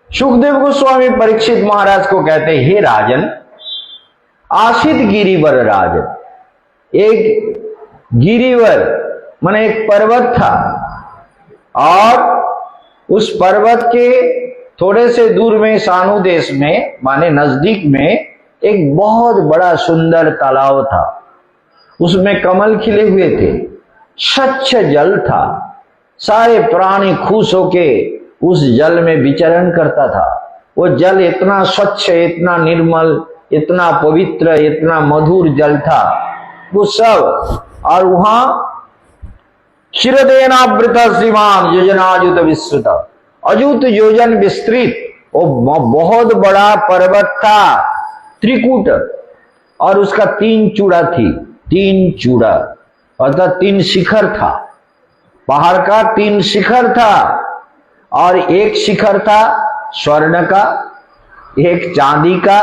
Speaker 1: सुखदेव गोस्वामी परीक्षित महाराज को कहते हैं, हे राजन, आसित गिरिवर राजन, एक गिरिवर माने एक पर्वत था, और उस पर्वत के थोड़े से दूर में सानु देश में माने नजदीक में एक बहुत बड़ा सुंदर तालाब था। उसमें कमल खिले हुए थे, स्वच्छ जल था, सारे प्राणी खुश होके उस जल में विचरण करता था। वो जल इतना स्वच्छ, इतना निर्मल, इतना पवित्र, इतना मधुर जल था वो सब। और वहां क्षीरदेनावृत श्रीमान योजनायुत विस्तृत, अयुत योजन विस्तृत, वो बहुत बड़ा पर्वत था, त्रिकूट, और उसका 3 चूड़ा थी, 3 चूड़ा अर्थात 3 शिखर था। पहाड़ का 3 शिखर था, और एक शिखर था स्वर्ण का, एक चांदी का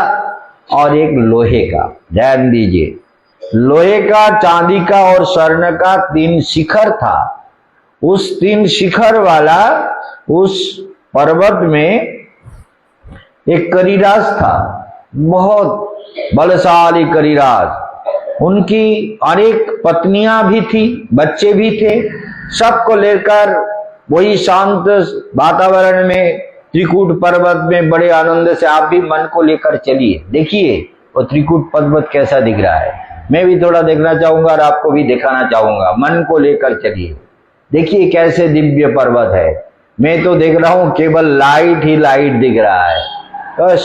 Speaker 1: और एक लोहे का। ध्यान दीजिए, लोहे का, चांदी का और स्वर्ण का 3 शिखर था। उस 3 शिखर वाला उस पर्वत में एक करिराज था, बहुत बलशाली करिराज। उनकी अनेक पत्नियां भी थी, बच्चे भी थे। सबको लेकर वही शांत वातावरण में त्रिकूट पर्वत में बड़े आनंद से आप भी मन को लेकर चलिए, देखिए वो त्रिकूट पर्वत कैसा दिख रहा है। मैं भी थोड़ा देखना चाहूंगा और आपको भी दिखाना चाहूंगा। मन को लेकर चलिए, देखिए कैसे दिव्य पर्वत है। मैं तो देख रहा हूं केवल लाइट ही लाइट दिख रहा है। तो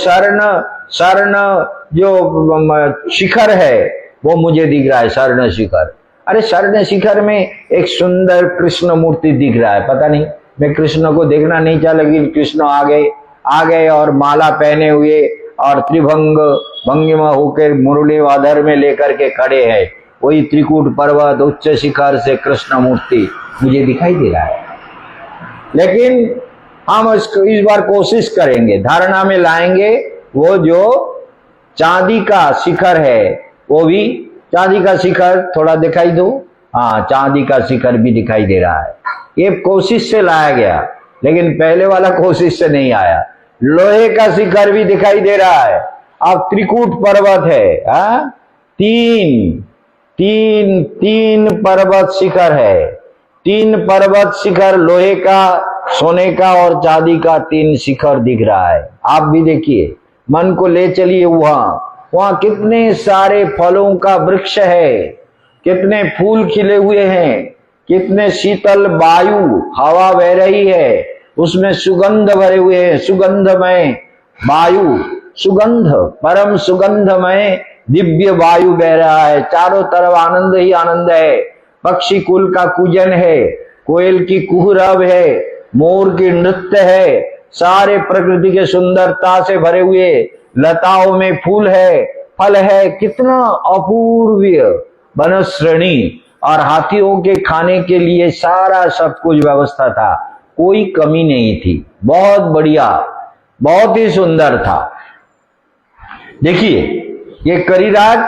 Speaker 1: स्वर्ण जो शिखर है वो मुझे दिख रहा है, स्वर्ण शिखर। अरे स्वर्ण शिखर में एक सुंदर कृष्ण मूर्ति दिख रहा है। पता नहीं, मैं कृष्ण को देखना नहीं चाह, लेकिन कृष्ण आ गए और माला पहने हुए और त्रिभंग भंगिमा होकर मुरली वादर में लेकर के खड़े हैं। वही त्रिकूट पर्वत उच्च शिखर से कृष्ण मूर्ति मुझे दिखाई दे रहा है। लेकिन हम इस बार कोशिश करेंगे, धारणा में लाएंगे वो जो चांदी का शिखर है, वो भी चांदी का शिखर थोड़ा दिखाई दो। हाँ, चांदी का शिखर भी दिखाई दे रहा है। ये कोशिश से लाया गया, लेकिन पहले वाला कोशिश से नहीं आया। लोहे का शिखर भी दिखाई दे रहा है। अब त्रिकूट पर्वत है, हाँ, 3 पर्वत शिखर है। 3 पर्वत शिखर, लोहे का, सोने का और चांदी का 3 शिखर दिख रहा है। आप भी देखिए, मन को ले चलिए वहां कितने सारे फलों का वृक्ष है, कितने फूल खिले हुए हैं, कितने शीतल वायु हवा बह रही है, उसमें सुगंध भरे हुए हैं, सुगंधमय वायु, सुगंध, परम सुगंधमय दिव्य वायु बह रहा है। चारों तरफ आनंद ही आनंद है। पक्षी कुल का कूजन है, कोयल की कुहरव है, मोर की नृत्य है, सारे प्रकृति के सुंदरता से भरे हुए, लताओं में फूल है, फल है, कितना अपूर्व वनश्रेणी, और हाथियों के खाने के लिए सारा सब कुछ व्यवस्था था, कोई कमी नहीं थी। बहुत बढ़िया, बहुत ही सुंदर था। देखिए, ये करिराज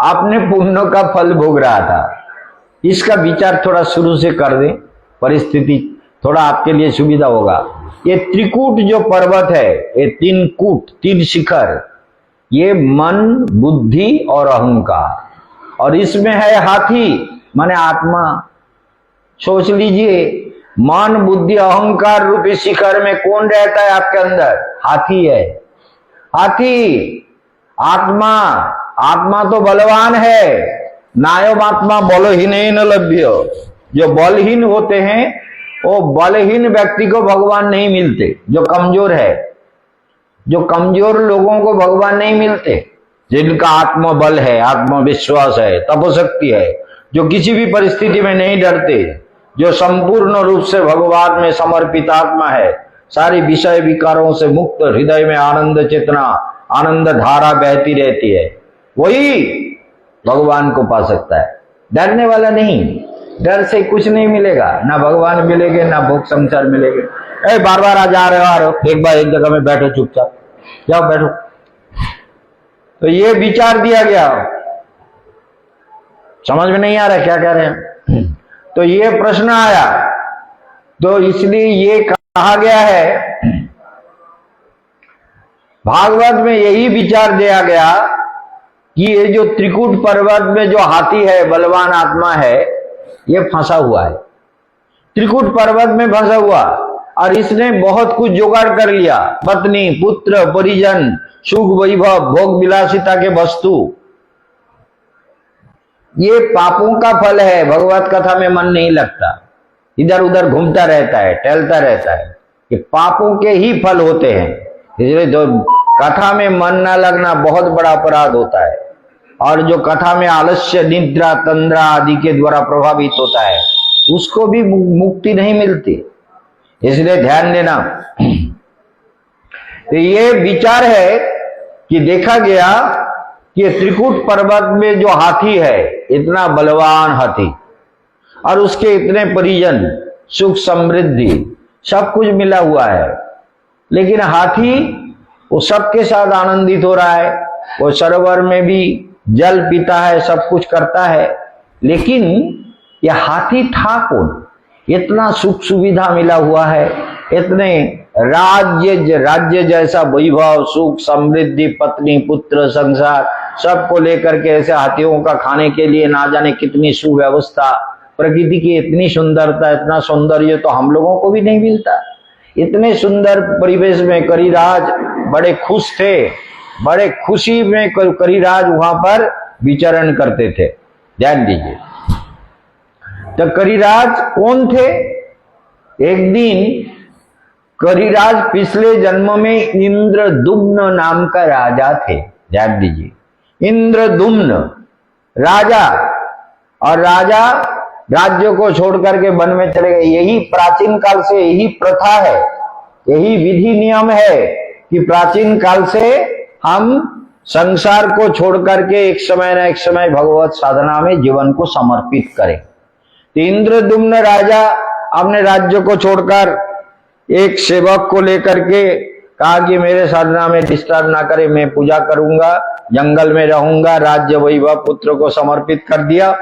Speaker 1: आपने पुण्यों का फल भोग रहा था। इसका विचार थोड़ा शुरू से कर दें, परिस्थिति थोड़ा आपके लिए सुविधा होगा। ये त्रिकूट जो पर्वत है, ये 3 कूट, 3 शिखर, ये मन, बुद्धि और अहंकार, और इसमें है हाथी माने आत्मा। सोच लीजिए, मन, बुद्धि, अहंकार रूपी शिखर में कौन रहता है आपके अंदर? हाथी है। हाथी आत्मा तो बलवान है। नायम आत्मा बलहीन न लभ्य। जो बलहीन होते हैं वो बलहीन व्यक्ति को भगवान नहीं मिलते। जो कमजोर है, जो कमजोर लोगों को भगवान नहीं मिलते। जिनका आत्मबल है, आत्मविश्वास है, तपशक्ति है, जो किसी भी परिस्थिति में नहीं डरते, जो संपूर्ण रूप से भगवान में समर्पित आत्मा है, सारी विषय विकारों से मुक्त, हृदय में आनंद चेतना, आनंद धारा बहती रहती है, वही भगवान को पा सकता है। डरने वाला नहीं, डर से कुछ नहीं मिलेगा, ना भगवान मिलेंगे ना भोग संसार मिलेंगे। बार बार आ जा रहे हो, आ रहे हो, एक बार एक जगह में बैठो, चुपचाप जाओ बैठो। तो ये विचार दिया गया, समझ में नहीं आ रहा क्या कह रहे हैं। तो ये प्रश्न आया, तो इसलिए ये कहा गया है, भागवत में यही विचार दिया गया कि ये जो त्रिकूट पर्वत में जो हाथी है, बलवान आत्मा है, ये फंसा हुआ है, त्रिकूट पर्वत में फंसा हुआ, और इसने बहुत कुछ जुगाड़ कर लिया, पत्नी, पुत्र, परिजन, सुख, वैभव, भोग विलासिता के वस्तु। ये पापों का फल है। भगवत कथा में मन नहीं लगता, इधर उधर घूमता रहता है, टहलता रहता है। ये पापों के ही फल होते हैं। इसलिए जो कथा में मन ना लगना बहुत बड़ा अपराध होता है, और जो कथा में आलस्य, निद्रा, तंद्रा आदि के द्वारा प्रभावित होता है, उसको भी मुक्ति नहीं मिलती। इसलिए ध्यान देना। तो ये विचार है कि देखा गया कि त्रिकूट पर्वत में जो हाथी है, इतना बलवान हाथी, और उसके इतने परिजन, सुख समृद्धि सब कुछ मिला हुआ है, लेकिन हाथी वो सबके साथ आनंदित हो रहा है, वो सरोवर में भी जल पीता है, सब कुछ करता है, लेकिन यह हाथी था कौन? इतना सुख सुविधा मिला हुआ है, इतने राज्य जैसा वैभव, सुख समृद्धि, पत्नी, पुत्र, संसार सबको लेकर के ऐसे हाथियों का खाने के लिए ना जाने कितनी सुव्यवस्था, प्रकृति की इतनी सुंदरता, इतना सौंदर्य तो हम लोगों को भी नहीं मिलता। इतने सुंदर परिवेश में करिराज बड़े खुश थे, बड़े खुशी में करिराज वहां पर विचरण करते थे। ध्यान दीजिए, तो करिराज कौन थे? एक दिन करिराज पिछले जन्म में इंद्रदुम्न नाम का राजा थे। ध्यान दीजिए, इंद्रदुम्न राजा, और राजा राज्य को छोड़ करके वन में चले गए। यही प्राचीन काल से यही प्रथा है, यही विधि नियम है कि प्राचीन काल से हम संसार को छोड़ करके एक समय न एक समय भगवत साधना में जीवन को समर्पित करें। तो इंद्रदुम्न राजा अपने राज्य को छोड़कर एक सेवक को लेकर के कहा कि मेरे साधना में डिस्टर्ब ना करे, मैं पूजा करूंगा, जंगल में रहूंगा, राज्य वैभव पुत्र को समर्पित कर दिया,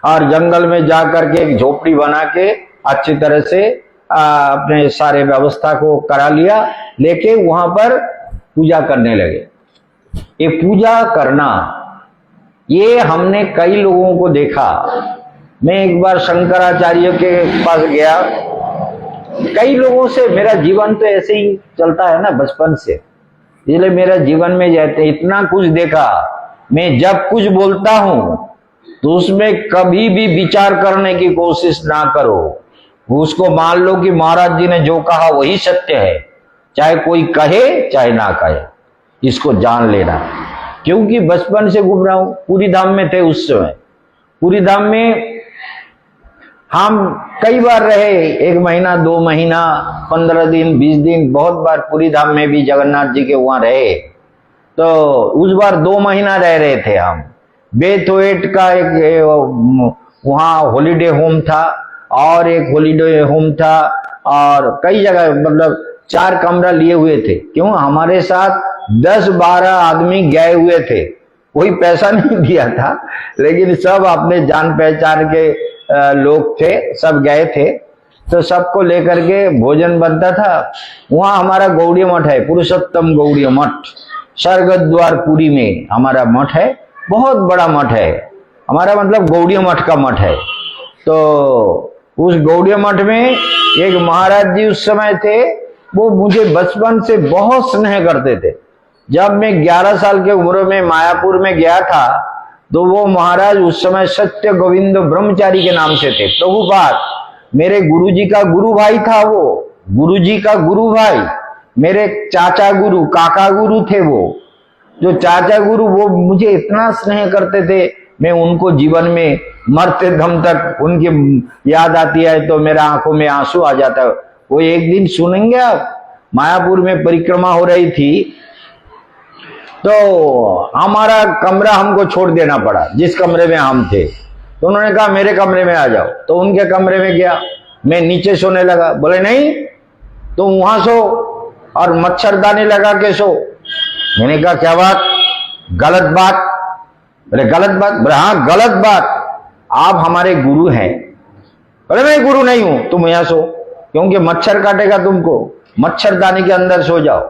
Speaker 1: और जंगल में जा करके एक झोपड़ी बना के अच्छी तरह से अपने सारे व्यवस्था को करा लिया, लेके वहां पर पूजा करने लगे। ये पूजा करना, ये हमने कई लोगों को देखा। मैं एक बार शंकराचार्य के पास गया, कई लोगों से मेरा जीवन तो ऐसे ही चलता है ना बचपन से, इसलिए मेरा जीवन में जाते इतना कुछ देखा। मैं जब कुछ बोलता हूं तो उसमें कभी भी विचार करने की कोशिश ना करो, उसको मान लो कि महाराज जी ने जो कहा वही सत्य है, चाहे कोई कहे चाहे ना कहे, इसको जान लेना। क्योंकि बचपन से घूम रहा हूं, पूरी धाम में थे उस समय। पूरी धाम में हम कई बार रहे, 1 महीना, 2 महीना, 15 दिन, 20 दिन, बहुत बार पूरी धाम में भी जगन्नाथ जी के वहां रहे। तो उस बार 2 महीना रह रहे थे हम। बेथोएट का एक वहाँ हॉलीडे होम था, और एक हॉलीडे होम था, और कई जगह, मतलब 4 कमरा लिए हुए थे। क्यों? हमारे साथ 10-12 आदमी गए हुए थे, कोई पैसा नहीं दिया था, लेकिन सब अपने जान पहचान के लोग थे, सब गए थे। तो सबको लेकर के भोजन बनता था। वहाँ हमारा गौड़ीय मठ है, पुरुषोत्तम गौड़ीय मठ, स्वर्गद्वार पुरी में हमारा मठ है, बहुत बड़ा मठ है हमारा, मतलब गौड़ीय मठ का मठ है। तो उस गौड़ीय मठ में एक महाराज जी उस समय थे, वो मुझे बचपन से बहुत स्नेह करते थे। जब मैं 11 साल के उम्र में मायापुर में गया था, तो वो महाराज उस समय सत्य गोविंद ब्रह्मचारी के नाम से थे। प्रभुपाद मेरे गुरुजी का गुरु भाई था, वो गुरुजी का गुरु भाई, मेरे चाचा गुरु, काका गुरु थे वो। जो चाचा गुरु, वो मुझे इतना स्नेह करते थे, मैं उनको जीवन में मरते दम तक उनकी याद आती है तो मेरा आंखों में आंसू आ जाता है। वो एक दिन सुनेंगे आप, मायापुर में परिक्रमा हो रही थी, तो हमारा कमरा हमको छोड़ देना पड़ा, जिस कमरे में हम थे। तो उन्होंने कहा मेरे कमरे में आ जाओ, तो उनके कमरे में गया, मैं नीचे सोने लगा। बोले नहीं तुम वहां सो और मच्छरदानी लगा के सो। मैंने कहा क्या बात, गलत बात? बोले गलत बात? बोले हाँ गलत बात, आप हमारे गुरु हैं। बोले मैं गुरु नहीं हूं, तुम यहां सो, क्योंकि मच्छर काटेगा तुमको, मच्छरदानी के अंदर सो जाओ।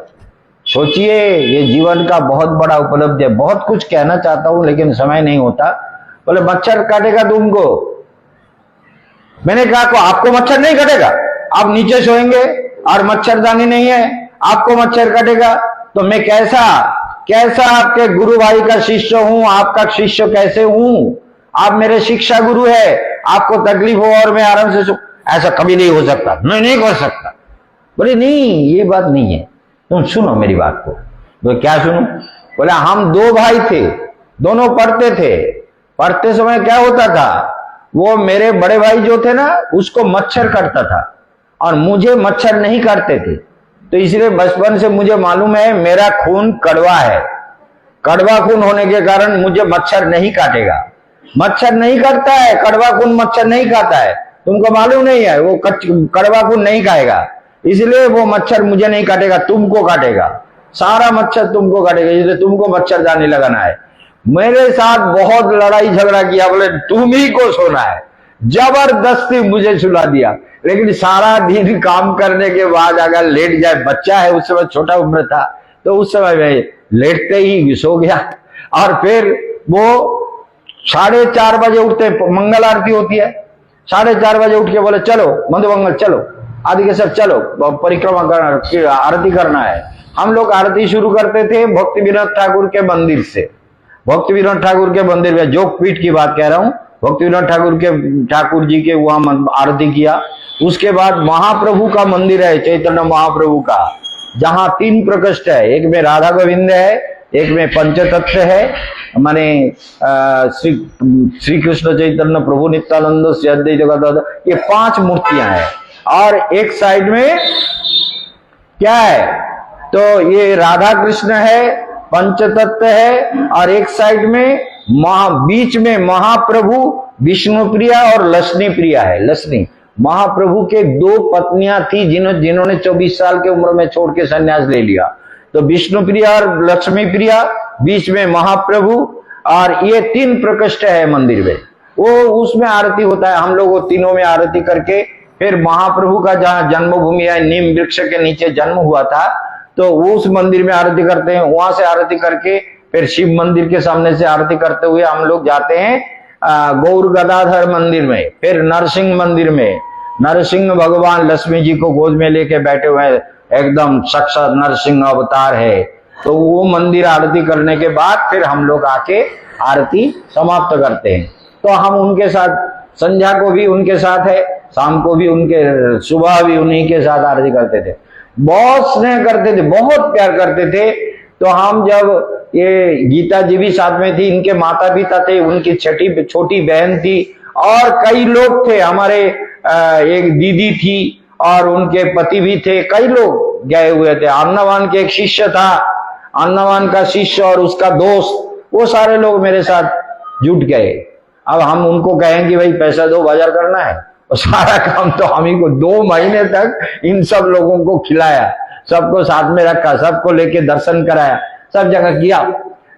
Speaker 1: सोचिए, ये जीवन का बहुत बड़ा उपलब्धि है। बहुत कुछ कहना चाहता हूं लेकिन समय नहीं होता। बोले मच्छर काटेगा तुमको? मैंने कहा को आपको मच्छर नहीं काटेगा, आप नीचे सोएंगे और मच्छरदानी नहीं है, आपको मच्छर काटेगा? तो मैं कैसा कैसा आपके गुरु भाई का शिष्य हूं, आपका शिष्य कैसे हूं? आप मेरे शिक्षा गुरु है, आपको तकलीफ हो और मैं आराम से ऐसा कभी नहीं हो सकता, मैं नहीं कर सकता। बोले नहीं, ये बात नहीं है, तुम सुनो मेरी बात को। तो क्या सुनो? बोले हम दो भाई थे, दोनों पढ़ते थे। पढ़ते समय क्या होता था, वो मेरे बड़े भाई जो थे ना, उसको मच्छर काटता था और मुझे मच्छर नहीं काटते थे। तो इसलिए बचपन से मुझे मालूम है मेरा खून कड़वा है। कड़वा खून होने के कारण मुझे मच्छर नहीं काटेगा। मच्छर नहीं काटता है, कड़वा खून मच्छर नहीं खाता है। तुमको मालूम नहीं है, वो कड़वा खून नहीं खाएगा, इसलिए वो मच्छर मुझे नहीं काटेगा, तुमको काटेगा। सारा मच्छर तुमको काटेगा, इसलिए तुमको मच्छरदानी लगाना है। मेरे साथ बहुत लड़ाई झगड़ा किया, बोले तुम ही को सोना है, जबरदस्ती मुझे सुला दिया। लेकिन सारा दिन काम करने के बाद अगर लेट जाए, बच्चा है उस समय, छोटा उम्र था, तो उस समय मैं लेटते ही सो गया। और फिर वो 4:30 बजे उठते, मंगल आरती होती है, 4:30 बजे उठ के बोले चलो मधुमंगल चलो, आदि के सब चलो, परिक्रमा करना, आरती करना है। हम लोग आरती शुरू करते थे भक्ति विनोद ठाकुर के मंदिर से। भक्ति विनोद ठाकुर के मंदिर में, जोगपीठ की बात कह रहा हूँ, भक्ति विनोद ठाकुर जी के वहां आरती किया। उसके बाद महाप्रभु का मंदिर है, चैतन्य महाप्रभु का, जहां 3 प्रकोष्ठ है। एक में राधा गोविंद है, एक में पंचतत्व है, माने श्री कृष्ण चैतन्य प्रभु नित्यानंद श्री अद्वैत गदाधर, ये 5 मूर्तियां हैं। और एक साइड में क्या है, तो ये राधा कृष्ण है, पंचतत्व है, और एक साइड में बीच में महाप्रभु विष्णु प्रिया और लक्ष्मी प्रिया है। लक्ष्मी महाप्रभु के 2 पत्नियां थी जिन्होंने 24 साल की उम्र में छोड़ के संन्यास ले लिया। तो विष्णु प्रिया और लक्ष्मी प्रिया, बीच में महाप्रभु, और ये 3 प्रकोष्ठ है मंदिर में। वो उसमें आरती होता है। हम लोग वो तीनों में आरती करके, फिर महाप्रभु का जहाँ जन्मभूमि है, नीम वृक्ष के नीचे जन्म हुआ था, तो वो उस मंदिर में आरती करते हैं। वहां से आरती करके फिर शिव मंदिर के सामने से आरती करते हुए हम लोग जाते हैं गौर गदाधर मंदिर में, फिर नरसिंह मंदिर में। नरसिंह भगवान लक्ष्मी जी को गोद में लेके बैठे हुए, एकदम साक्षात नरसिंह अवतार है। तो वो मंदिर आरती करने के बाद फिर हम लोग आके आरती समाप्त करते हैं। तो हम उनके साथ, संध्या को भी उनके साथ है, शाम को भी उनके, सुबह भी उन्हीं के साथ आरती करते थे। बहुत स्नेह करते थे, बहुत प्यार करते थे। तो हम जब, ये गीता जी भी साथ में थी, इनके माता पिता थे, उनकी छोटी बहन थी, और कई लोग थे हमारे, एक दीदी थी और उनके पति भी थे, कई लोग गए हुए थे। अन्नवान के एक शिष्य था, अन्नवान का शिष्य और उसका दोस्त, वो सारे लोग मेरे साथ जुट गए। अब हम उनको कहें कि भाई पैसा दो, बाजार करना है, और सारा काम तो हम ही को 2 महीने तक इन सब लोगों को खिलाया, सबको साथ में रखा, सबको लेके दर्शन कराया, सब जगह किया।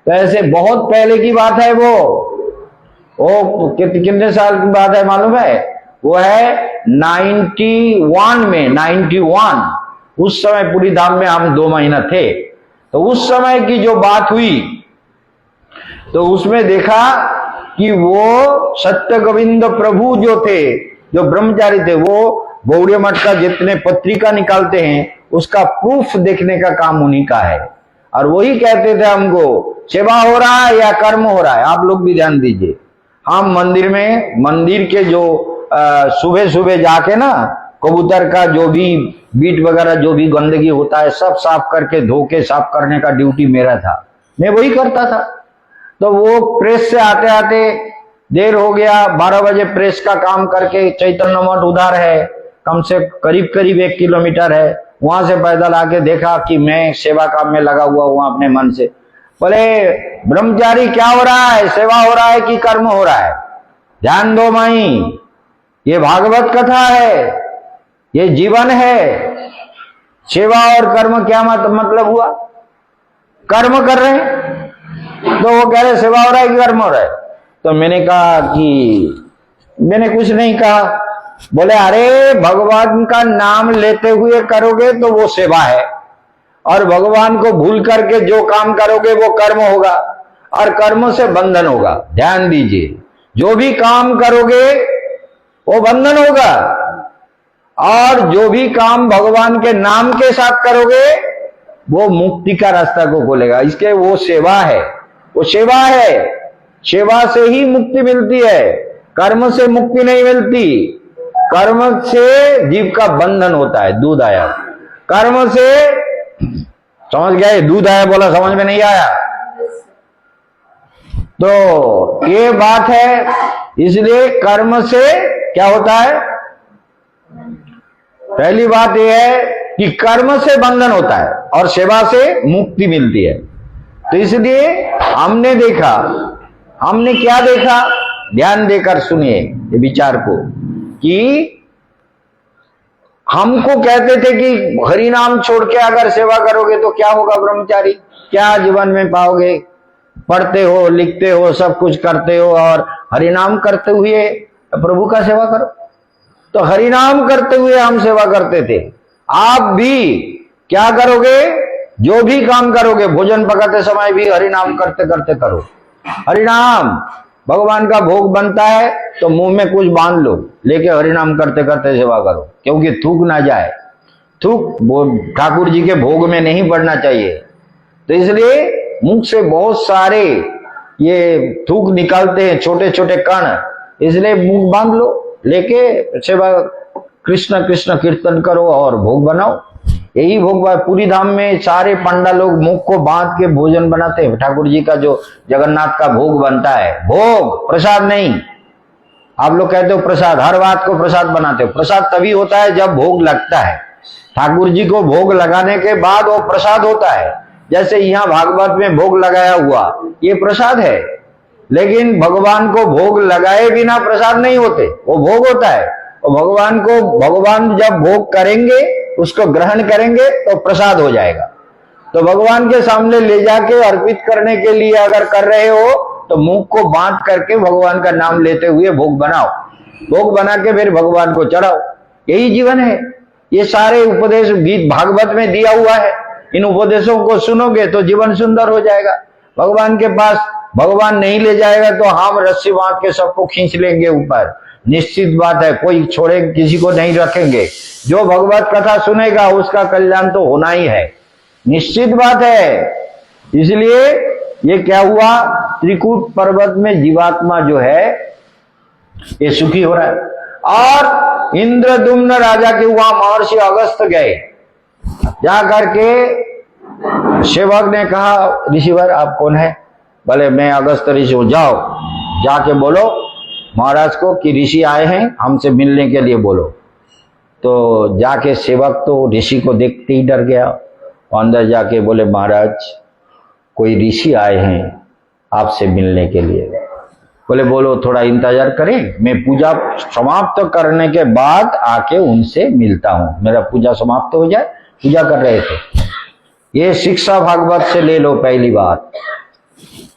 Speaker 1: तो ऐसे बहुत पहले की बात है वो कितने साल की बात है मालूम है? वो है 91 में, 91। उस समय पूरी धाम में हम 2 महीना थे। तो उस समय की जो बात हुई, तो उसमें देखा कि वो सत्य गोविंद प्रभु जो थे, जो ब्रह्मचारी थे, वो गौड़ीय मठ का जितने पत्रिका निकालते हैं उसका प्रूफ देखने का काम उन्हीं का है। और वही कहते थे हमको, सेवा हो रहा है या कर्म हो रहा है। आप लोग भी ध्यान दीजिए, हम मंदिर में, मंदिर के जो सुबह सुबह जाके ना, कबूतर का जो भी बीट वगैरह जो भी गंदगी होता है सब साफ करके, धो के साफ करने का ड्यूटी मेरा था, मैं वही करता था। तो वो प्रेस से आते आते देर हो गया, 12 बजे प्रेस का काम करके, चैतन्य मठ उधर है, कम से करीब 1 किलोमीटर है, वहां से पैदल आके देखा कि मैं सेवा काम में लगा हुआ हूं अपने मन से। बोले ब्रह्मचारी क्या हो रहा है, सेवा हो रहा है कि कर्म हो रहा है? ध्यान दो माई, ये भागवत कथा है, ये जीवन है। सेवा और कर्म क्या मतलब हुआ? कर्म कर रहे हैं, तो वो कह रहे सेवा हो रहा है कि कर्म हो रहा है? तो मैंने कहा कि मैंने कुछ नहीं कहा। बोले अरे भगवान का नाम लेते हुए करोगे तो वो सेवा है, और भगवान को भूल करके जो काम करोगे वो कर्म होगा, और कर्म से बंधन होगा। ध्यान दीजिए, जो भी काम करोगे वो बंधन होगा, और जो भी काम भगवान के नाम के साथ करोगे वो मुक्ति का रास्ता को खोलेगा। इसके वो सेवा है, वो सेवा है, सेवा से ही मुक्ति मिलती है, कर्म से मुक्ति नहीं मिलती। कर्म से जीव का बंधन होता है। दूध आया, कर्म से, समझ गए? दूध आया बोला, समझ में नहीं आया? तो ये बात है। इसलिए कर्म से क्या होता है? पहली बात यह है कि कर्म से बंधन होता है और सेवा से मुक्ति मिलती है। तो इसलिए हमने देखा, हमने क्या देखा? ध्यान देकर सुनिए ये विचार को, कि हमको कहते थे कि हरि नाम छोड़ के अगर सेवा करोगे तो क्या होगा ब्रह्मचारी, क्या जीवन में पाओगे? पढ़ते हो, लिखते हो, सब कुछ करते हो, और हरि नाम करते हुए प्रभु का सेवा करो। तो हरि नाम करते हुए हम सेवा करते थे। आप भी क्या करोगे? जो भी काम करोगे, भोजन पकाते समय भी हरि नाम करते करते करो। हरि नाम, भगवान का भोग बनता है तो मुंह में कुछ बांध लो, लेके हरि नाम करते करते सेवा करो, क्योंकि थूक ना जाए। थूक वो ठाकुर जी के भोग में नहीं पड़ना चाहिए। तो इसलिए मुख से बहुत सारे ये थूक निकालते हैं, छोटे छोटे कण, इसलिए मुंह बांध लो, लेके सेवा कृष्ण कृष्ण कीर्तन करो और भोग बनाओ। यही भोग पूरी धाम में सारे पंडा लोग मुख को बांध के भोजन बनाते हैं। ठाकुर जी का जो जगन्नाथ का भोग बनता है, भोग, प्रसाद नहीं। आप लोग कहते हो प्रसाद, हर बात को प्रसाद बनाते हो। प्रसाद तभी होता है जब भोग लगता है। ठाकुर जी को भोग लगाने के बाद वो प्रसाद होता है। जैसे यहाँ भागवत में भोग लगाया हुआ, ये प्रसाद है। लेकिन भगवान को भोग लगाए बिना प्रसाद नहीं होते, वो भोग होता है। और भगवान को, भगवान जब भोग करेंगे, उसको ग्रहण करेंगे तो प्रसाद हो जाएगा। तो भगवान के सामने ले जाके अर्पित करने के लिए अगर कर रहे हो तो मुंह को बांध करके भगवान का नाम लेते हुए भोग बनाओ। भोग बना के फिर भगवान को चढ़ाओ। यही जीवन है। ये सारे उपदेश गीत भागवत में दिया हुआ है। इन उपदेशों को सुनोगे तो जीवन सुंदर हो जाएगा। भगवान के पास भगवान नहीं ले जाएगा तो हम रस्सी बांध के सबको खींच लेंगे ऊपर। निश्चित बात है, कोई छोड़े किसी को नहीं रखेंगे। जो भगवत कथा सुनेगा उसका कल्याण तो होना ही है, निश्चित बात है। इसलिए ये क्या हुआ? त्रिकूट पर्वत में जीवात्मा जो है ये सुखी हो रहा है। और इंद्रदुम्न राजा के वहां महर्षि अगस्त्य गए। जा करके सेवक ने कहा, ऋषिवर आप कौन है? बोले मैं अगस्त्य ऋषि हूं। जाओ जाके बोलो महाराज को कि ऋषि आए हैं, हमसे मिलने के लिए बोलो। तो जाके सेवक तो ऋषि को देखते ही डर गया। अंदर जाके बोले महाराज कोई ऋषि आए हैं आपसे मिलने के लिए। बोले बोलो, थोड़ा इंतजार करें, मैं पूजा समाप्त करने के बाद आके उनसे मिलता हूं। मेरा पूजा समाप्त हो जाए। पूजा कर रहे थे। ये शिक्षा भागवत से ले लो। पहली बात,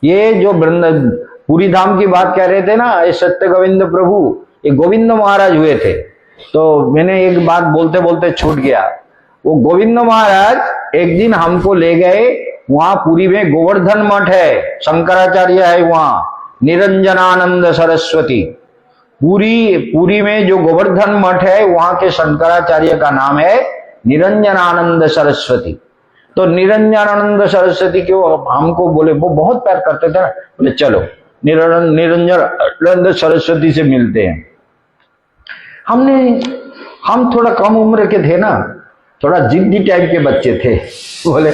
Speaker 1: ये जो पूरी धाम की बात कह रहे थे ना, ये सत्य गोविंद प्रभु, ये गोविंद महाराज हुए थे। तो मैंने एक बात बोलते बोलते छूट गया। वो गोविंद महाराज एक दिन हमको ले गए, वहां पुरी में गोवर्धन मठ है, शंकराचार्य है वहां, निरंजनानंद सरस्वती। पुरी में जो गोवर्धन मठ है वहां के शंकराचार्य का नाम है निरंजनानंद सरस्वती। तो निरंजनानंद सरस्वती के हमको बोले, वो बहुत प्यार करते थे ना, बोले चलो निरंजनानंद सरस्वती से मिलते हैं। हम थोड़ा कम उम्र के थे ना, थोड़ा जिद्दी टाइप के बच्चे थे। बोले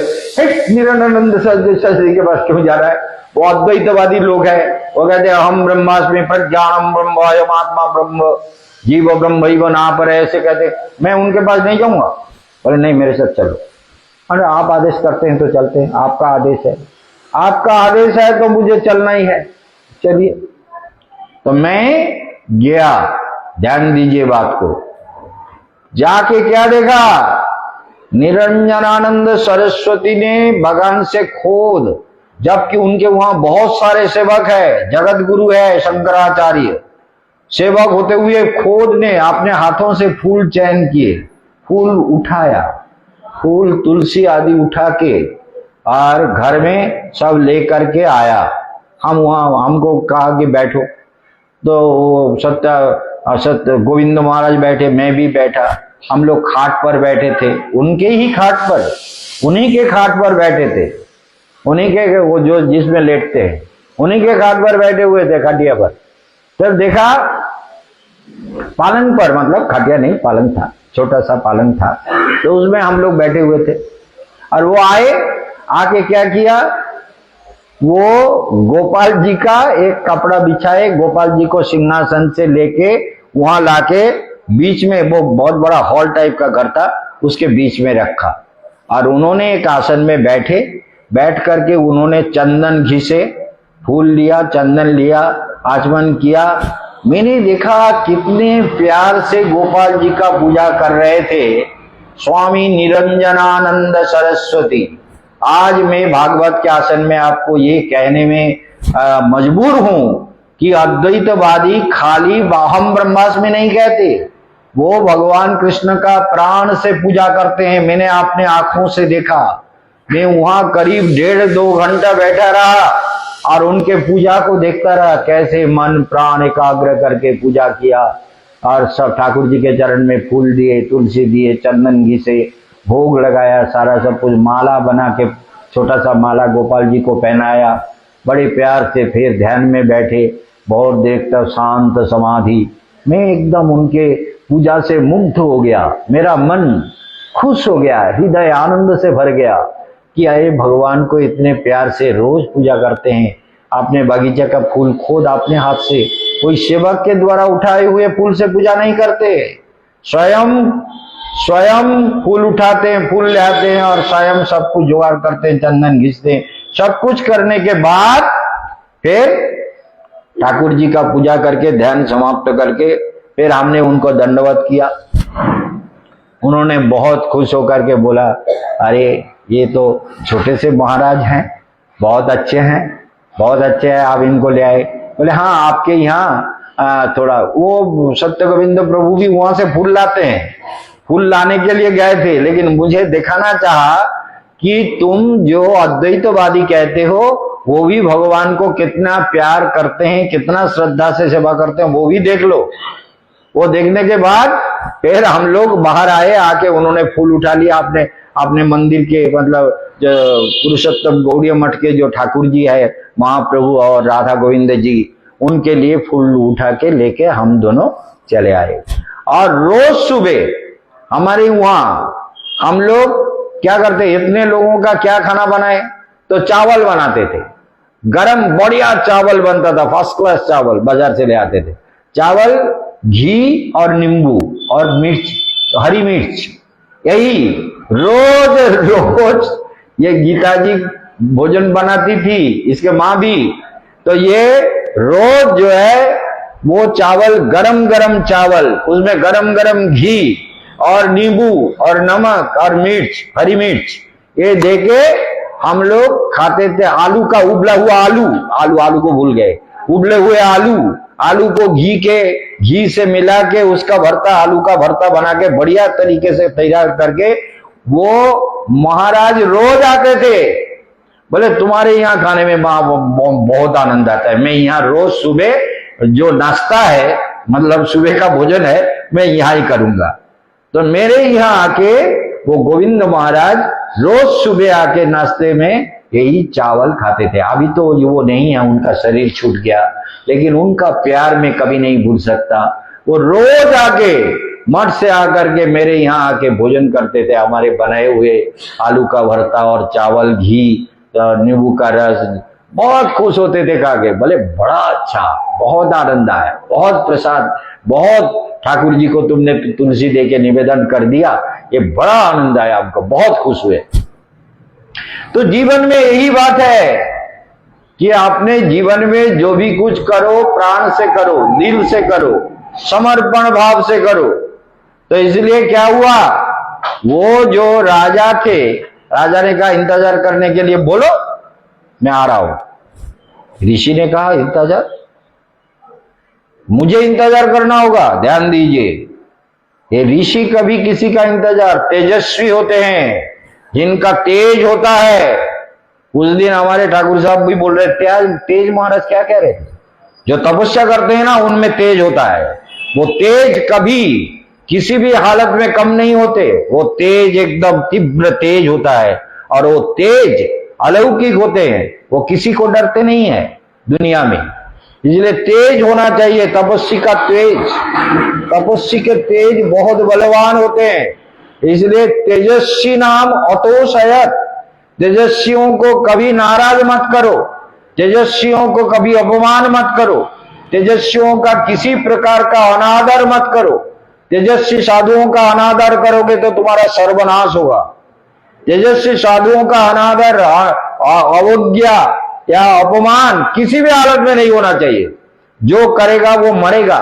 Speaker 1: निरंजनानंद सरस्वती के पास क्यों जा रहा है? वो अद्वैतवादी लोग हैं। वो कहते हैं हम ब्रह्मास्मि प्रज्ञानम ब्रह्म आत्मा ब्रह्म जीव ब्रह्म ना पर, ऐसे कहते। मैं उनके पास नहीं जाऊंगा। बोले नहीं मेरे साथ चलो। अरे आप आदेश करते हैं तो चलते हैं, आपका आदेश है, आपका आदेश है तो मुझे चलना ही है, चलिए। तो मैं गया। ध्यान दीजिए बात को। जाके क्या देखा? निरंजनानंद सरस्वती ने बगान से खोद, जबकि उनके वहां बहुत सारे सेवक है, जगत गुरु है शंकराचार्य, सेवक होते हुए खोद ने अपने हाथों से फूल चयन किए, फूल उठाया, फूल तुलसी आदि उठा के और घर में सब लेकर के आया। हम वहाँ हमको कहा कि बैठो, तो सत्य गोविंद महाराज बैठे, मैं भी बैठा। हम लोग खाट पर बैठे थे, उनके ही खाट पर, उन्हीं के खाट पर बैठे थे, उन्हीं के वो जो जिसमें लेटते हैं उन्हीं के खाट पर बैठे हुए थे, खटिया पर। तब देखा पालंग पर, मतलब खटिया नहीं पालंग था, छोटा सा पालंग था, तो उसमें हम लोग बैठे हुए थे। और वो आए, आके क्या किया, वो गोपाल जी का एक कपड़ा बिछाए, गोपाल जी को सिंहासन से लेके वहां लाके बीच में, वो बहुत बड़ा हॉल टाइप का घर था, उसके बीच में रखा। और उन्होंने एक आसन में बैठे, बैठ करके उन्होंने चंदन घिसे, फूल लिया, चंदन लिया, आचमन किया। मैंने देखा कितने प्यार से गोपाल जी का पूजा कर रहे थे। स्वामी निरंजनानंद सरस्वती। आज मैं भागवत के आसन में आपको ये कहने में मजबूर हूं कि अद्वैतवादी खाली हम ब्रह्मास्मि नहीं कहते, वो भगवान कृष्ण का प्राण से पूजा करते हैं। मैंने अपने आंखों से देखा, मैं वहां करीब 1.5-2 घंटा बैठा रहा और उनके पूजा को देखता रहा, कैसे मन प्राण एकाग्र करके पूजा किया। और सब ठाकुर जी के चरण में फूल दिए, तुलसी दिए, चंदन घिसे, भोग लगाया, सारा सब कुछ, माला बना के छोटा सा माला गोपाल जी को पहनाया, बड़े प्यार से। फिर ध्यान में बैठे, बहुत देर तक शांत समाधि। मैं एकदम उनके पूजा से मुग्ध हो गया, मेरा मन खुश हो गया, हृदय आनंद से भर गया कि अरे भगवान को इतने प्यार से रोज पूजा करते हैं। आपने बगीचा का फूल खुद अपने हाथ से, कोई सेवक के द्वारा उठाए हुए फूल से पूजा नहीं करते, स्वयं फूल उठाते हैं, फूल ले आते हैं और स्वयं सब कुछ जुगाड़ करते हैं, चंदन घिसते हैं। सब कुछ करने के बाद फिर ठाकुर जी का पूजा करके, ध्यान समाप्त करके, फिर हमने उनको दंडवत किया। उन्होंने बहुत खुश होकर के बोला, अरे ये तो छोटे से महाराज हैं, बहुत अच्छे हैं, बहुत अच्छे हैं, आप इनको ले आए। बोले हाँ, आपके यहाँ थोड़ा, वो सत्य गोविंद प्रभु भी वहां से फूल लाते हैं, फूल लाने के लिए गए थे, लेकिन मुझे दिखाना चाहा कि तुम जो अद्वैतवादी कहते हो वो भी भगवान को कितना प्यार करते हैं, कितना श्रद्धा से सेवा करते हैं, वो भी देख लो। वो देखने के बाद फिर हम लोग बाहर आए, आके उन्होंने फूल उठा लिया। अपने मंदिर के, मतलब जो पुरुषोत्तम गौड़ीय मठ के जो ठाकुर जी है, महाप्रभु और राधा गोविंद जी, उनके लिए फूल उठा के लेके हम दोनों चले आए। और रोज सुबह हमारे वहां हम लोग क्या करते, इतने लोगों का क्या खाना बनाए, तो चावल बनाते थे, गरम बढ़िया चावल बनता था, फर्स्ट क्लास चावल बाजार से ले आते थे। चावल, घी और नींबू और मिर्च, हरी मिर्च, यही रोज ये गीता जी भोजन बनाती थी, इसके माँ भी। तो ये रोज जो है वो चावल, गरम गरम चावल, उसमें गरम गरम घी और नींबू और नमक और मिर्च, हरी मिर्च, ये देके हम लोग खाते थे। आलू का उबला हुआ आलू को भूल गए, उबले हुए आलू को घी से मिला के उसका भरता, आलू का भरता बना के बढ़िया तरीके से तैयार करके वो महाराज रोज आते थे। बोले तुम्हारे यहाँ खाने में बहुत आनंद आता है, मैं यहाँ रोज सुबह जो नाश्ता है, मतलब सुबह का भोजन है, मैं यहाँ ही करूंगा। तो मेरे यहाँ आके वो गोविंद महाराज रोज सुबह आके नाश्ते में यही चावल खाते थे। अभी तो वो नहीं है, उनका शरीर छूट गया, लेकिन उनका प्यार मैं कभी नहीं भूल सकता। वो रोज आके मठ से आकर के मेरे यहाँ आके भोजन करते थे, हमारे बनाए हुए आलू का भरता और चावल, घी, नींबू का रस। बहुत खुश होते थे खा के, बोले बड़ा अच्छा, बहुत आनंद आया, बहुत प्रसाद, बहुत ठाकुर जी को तुमने तुलसी दे के निवेदन कर दिया, ये बड़ा आनंद आया हमको, बहुत खुश हुए। तो जीवन में यही बात है कि आपने जीवन में जो भी कुछ करो, प्राण से करो, दिल से करो, समर्पण भाव से करो। तो इसलिए क्या हुआ, वो जो राजा थे, राजा ने कहा इंतजार करने के लिए, बोलो मैं आ रहा हूं। ऋषि ने कहा इंतजार, मुझे इंतजार करना होगा। ध्यान दीजिए, ये ऋषि कभी किसी का इंतजार, तेजस्वी होते हैं, जिनका तेज होता है। उस दिन हमारे ठाकुर साहब भी बोल रहे तेज महाराज क्या कह रहे थे? जो तपस्या करते हैं ना उनमें तेज होता है। वो तेज कभी किसी भी हालत में कम नहीं होते, वो तेज एकदम तीव्र तेज होता है और वो तेज अलौकिक होते हैं, वो किसी को डरते नहीं है दुनिया में। इसलिए तेज होना चाहिए, तपस्वी का तेज, तपस्वी के तेज बहुत बलवान होते हैं। इसलिए तेजस्वी नाम अतोषयत, तेजस्वियों को कभी नाराज मत करो, तेजस्वियों को कभी अपमान मत करो, तेजस्वियों का किसी प्रकार का अनादर मत करो। तेजस्वी साधुओं का अनादर करोगे तो तुम्हारा सर्वनाश होगा। तेजस्वी साधुओं का अनादर, अवज्ञा या अपमान किसी भी हालत में नहीं होना चाहिए। जो करेगा वो मरेगा,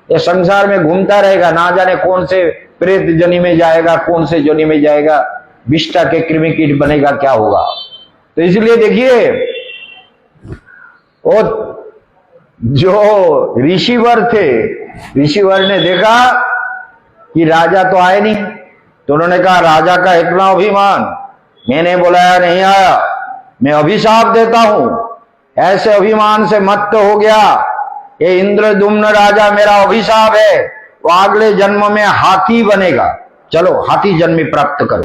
Speaker 1: ये संसार में घूमता रहेगा, ना जाने कौन से प्रेत जनी में जाएगा, कौन से जनी में जाएगा, विष्टा के कृमि कीट बनेगा, क्या होगा। तो इसलिए देखिए, वो जो ऋषिवर थे, ऋषिवर ने देखा कि राजा तो आए नहीं, तो उन्होंने कहा राजा का इतना अभिमान, मैंने बुलाया नहीं आया, मैं अभिशाप देता हूं। ऐसे अभिमान से मत्त हो गया, ये इंद्रद्युम्न राजा मेरा अभिशाप है, वो अगले जन्म में हाथी बनेगा, चलो हाथी जन्म प्राप्त करो,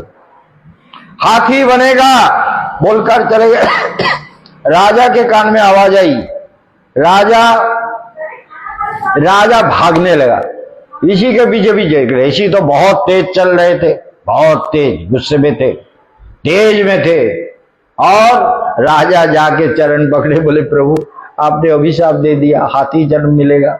Speaker 1: हाथी बनेगा बोलकर चले गए। राजा के कान में आवाज आई, राजा भागने लगा, ऋषि के पीछे पीछे। ऋषि तो बहुत तेज चल रहे थे, बहुत तेज गुस्से में थे, तेज में थे। और राजा जाके चरण पकड़े, बोले प्रभु आपने अभिशाप दे दिया, हाथी जन्म मिलेगा।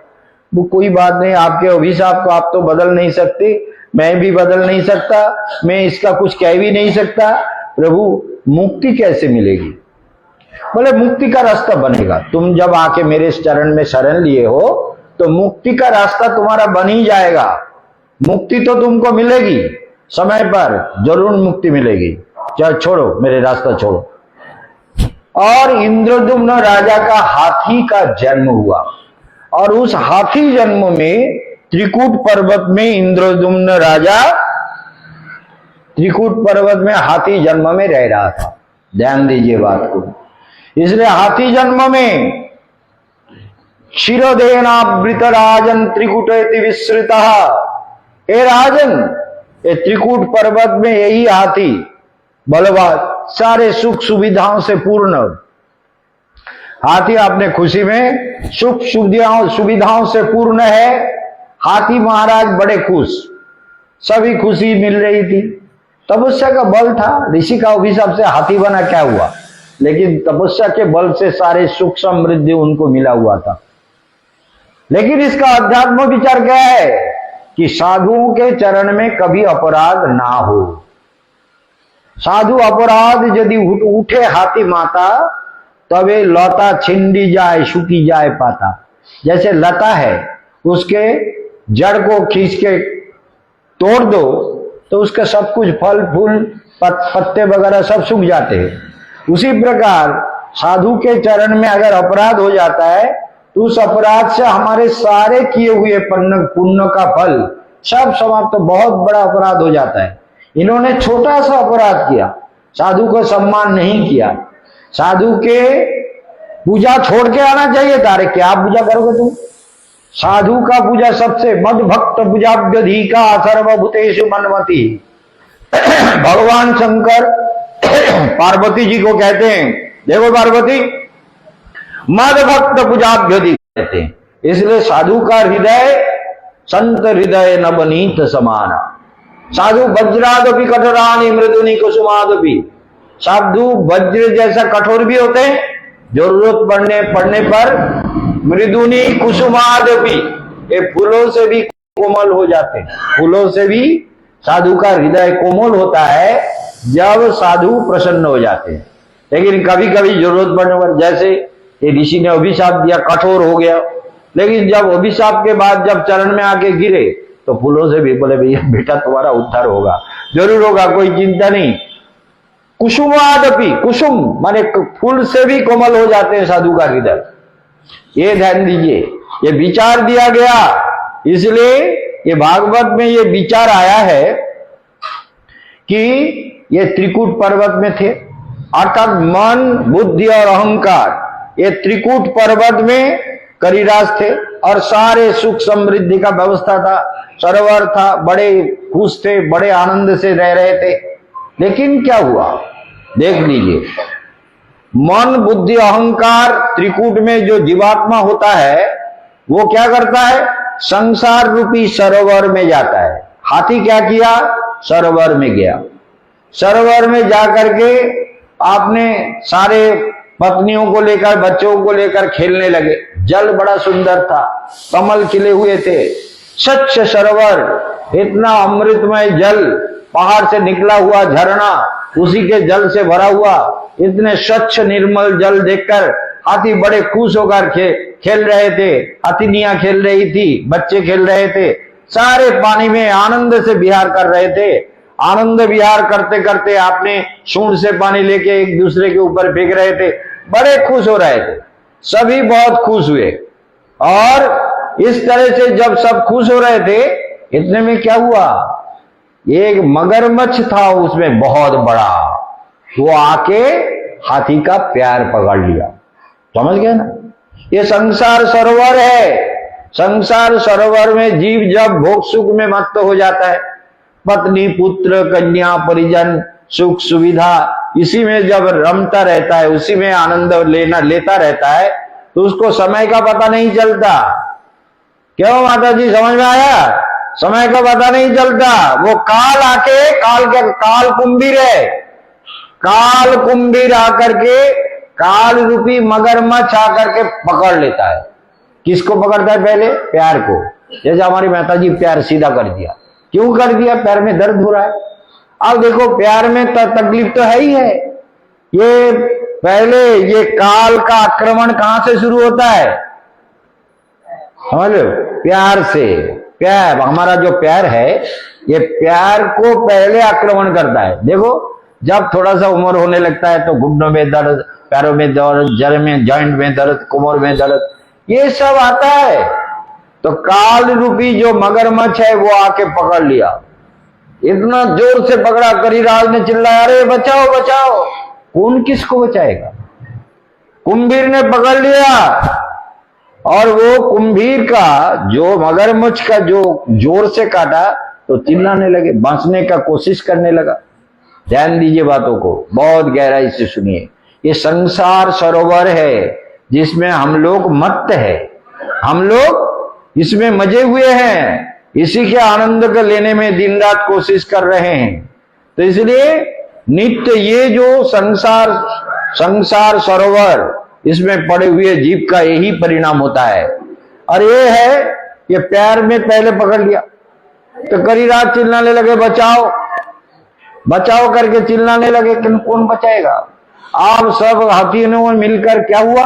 Speaker 1: वो कोई बात नहीं, आपके अभिशाप को आप तो बदल नहीं सकते, मैं भी बदल नहीं सकता, मैं इसका कुछ कह भी नहीं सकता। प्रभु मुक्ति कैसे मिलेगी? बोले मुक्ति का रास्ता बनेगा, तुम जब आके मेरे चरण में शरण लिए हो तो मुक्ति का रास्ता तुम्हारा बन ही जाएगा। मुक्ति तो तुमको मिलेगी, समय पर जरूर मुक्ति मिलेगी, चल छोड़ो मेरे रास्ता छोड़ो। और इंद्रद्युम्न राजा का हाथी का जन्म हुआ, और उस हाथी जन्म में त्रिकूट पर्वत में इंद्रद्युम्न राजा त्रिकूट पर्वत में हाथी जन्म में रह रहा था। ध्यान दीजिए बात को। इसलिए हाथी जन्म में क्षीरदेनावृत राजन त्रिकूटेति विस्तृता, हे राजन ये त्रिकूट पर्वत में यही हाथी बलवान, सारे सुख सुविधाओं से पूर्ण हाथी अपने खुशी में सुख सुविधाओं से पूर्ण है। हाथी महाराज बड़े खुश, सभी खुशी मिल रही थी। तपस्या का बल था, ऋषि का अभिशाप से हाथी बना क्या हुआ, लेकिन तपस्या के बल से सारे सुख समृद्धि उनको मिला हुआ था। लेकिन इसका अध्यात्म विचार क्या है कि साधुओं के चरण में कभी अपराध ना हो। साधु अपराध यदि उठे हाथी माता, तबे लता छिंडी जाए सुखी जाए पाता। जैसे लता है, उसके जड़ को खींच के तोड़ दो तो उसके सब कुछ फल फूल पत्ते वगैरह सब सूख जाते हैं। उसी प्रकार साधु के चरण में अगर अपराध हो जाता है तो उस अपराध से हमारे सारे किए हुए पुण्य का फल सब समाप्त, तो बहुत बड़ा अपराध हो जाता है। इन्होंने छोटा सा अपराध किया, साधु को सम्मान नहीं किया। साधु के पूजा छोड़ के आना चाहिए था। अरे क्या पूजा करोगे तुम? साधु का पूजा सबसे मद भक्त पूजाभ्यधिका सर्वभूतेषु मनमति। भगवान शंकर पार्वती जी को कहते हैं, देखो पार्वती मद भक्त पूजाभ्यधि कहते हैं। इसलिए साधु का हृदय संत हृदय न बनीत समाना। साधु वज्रादपि कठोरानि मृदुनि कुसुमादपि। साधु वज्र जैसा कठोर भी होते हैं, जरूरत पड़ने पर मृदुनि कुसुमादपि, ये फूलों से भी कोमल हो जाते हैं। फूलों से भी साधु का हृदय कोमल होता है जब साधु प्रसन्न हो जाते हैं। लेकिन कभी कभी जरूरत पड़ने पर, जैसे ये ऋषि ने अभिशाप दिया, कठोर हो गया, लेकिन जब अभिशाप के बाद जब चरण में आके गिरे तो फूलों से भी बोले भैया बेटा तुम्हारा उद्धार होगा, जरूर होगा, कोई चिंता नहीं। कुसुमादपि, कुसुम माने फूल से भी कोमल हो जाते हैं साधु का हृदय। ये ध्यान दीजिए, ये विचार दिया गया। इसलिए ये भागवत में ये विचार आया है कि ये त्रिकूट पर्वत में थे, अर्थात मन, बुद्धि और अहंकार ये त्रिकूट पर्वत में करिराज थे और सारे सुख समृद्धि का व्यवस्था था, सरोवर था, बड़े खुश थे, बड़े आनंद से रह रहे थे। लेकिन क्या हुआ देख लीजिए, मन, बुद्धि, अहंकार त्रिकूट में जो जीवात्मा होता है वो क्या करता है, संसार रूपी सरोवर में जाता है। हाथी क्या किया, सरोवर में गया, सरोवर में जाकर के आपने सारे पत्नियों को लेकर, बच्चों को लेकर खेलने लगे। जल बड़ा सुंदर था, कमल खिले हुए थे, स्वच्छ सरोवर, इतना अमृतमय जल, पहाड़ से निकला हुआ झरना उसी के जल से भरा हुआ, इतने स्वच्छ निर्मल जल देखकर हाथी बड़े खुश होकर खेल रहे थे। हथिनियां खेल रही थी, बच्चे खेल रहे थे, सारे पानी में आनंद से विहार कर रहे थे। आनंद विहार करते करते आपने सूंड से पानी लेके एक दूसरे के ऊपर फेंक रहे थे, बड़े खुश हो रहे थे, सभी बहुत खुश हुए। और इस तरह से जब सब खुश हो रहे थे, इतने में क्या हुआ, एक मगरमच्छ था उसमें बहुत बड़ा, वो आके हाथी का पैर पकड़ लिया। समझ गए ना, ये संसार सरोवर है। संसार सरोवर में जीव जब भोग सुख में मस्त हो जाता है, पत्नी, पुत्र, कन्या, परिजन, सुख सुविधा, इसी में जब रमता रहता है, उसी में आनंद लेता रहता है, तो उसको समय का पता नहीं चलता। क्यों माता जी, समझ में आया? समय का पता नहीं चलता। वो काल आके, काल कुंभीर है, काल कुंभीर आकर के, काल रूपी मगरमच्छ आकर के पकड़ लेता है। किसको पकड़ता है? पहले पैर को। जैसे हमारी माता जी पैर सीधा कर दिया, क्यों कर दिया? पैर में दर्द हो रहा है। अब देखो पैर में तकलीफ तो है ही है। ये पहले ये काल का आक्रमण कहां से शुरू होता है? समझ लो, प्यार से। प्यार, हमारा जो प्यार है, ये प्यार को पहले आक्रमण करता है। देखो जब थोड़ा सा उम्र होने लगता है तो घुटनों में दर्द, पैरों में दर्द, जड़ में, जॉइंट में दर्द, कमर में दर्द, ये सब आता है। तो काल रूपी जो मगरमच्छ है वो आके पकड़ लिया, इतना जोर से पकड़ा, करिराज ने चिल्लाया, अरे बचाओ बचाओ। कौन किसको बचाएगा? कुंभीर ने पकड़ लिया, और वो कुंभीर का जो मगरमच्छ का जो जोर से काटा तो चिल्लाने लगे, बांसने का कोशिश करने लगा। ध्यान दीजिए बातों को, बहुत गहराई से सुनिए। ये संसार सरोवर है जिसमें हम लोग मत्त है, हम लोग इसमें मजे हुए हैं, इसी के आनंद को लेने में दिन रात कोशिश कर रहे हैं। तो इसलिए नित्य ये जो संसार सरोवर, इसमें पड़े हुए जीव का यही परिणाम होता है। और ये है, ये पैर में पहले पकड़ लिया तो करिराज चिल्लाने लगे, बचाओ बचाओ करके चिल्लाने लगे। कौन बचाएगा? आप सब हाथियों ने मिलकर, क्या हुआ,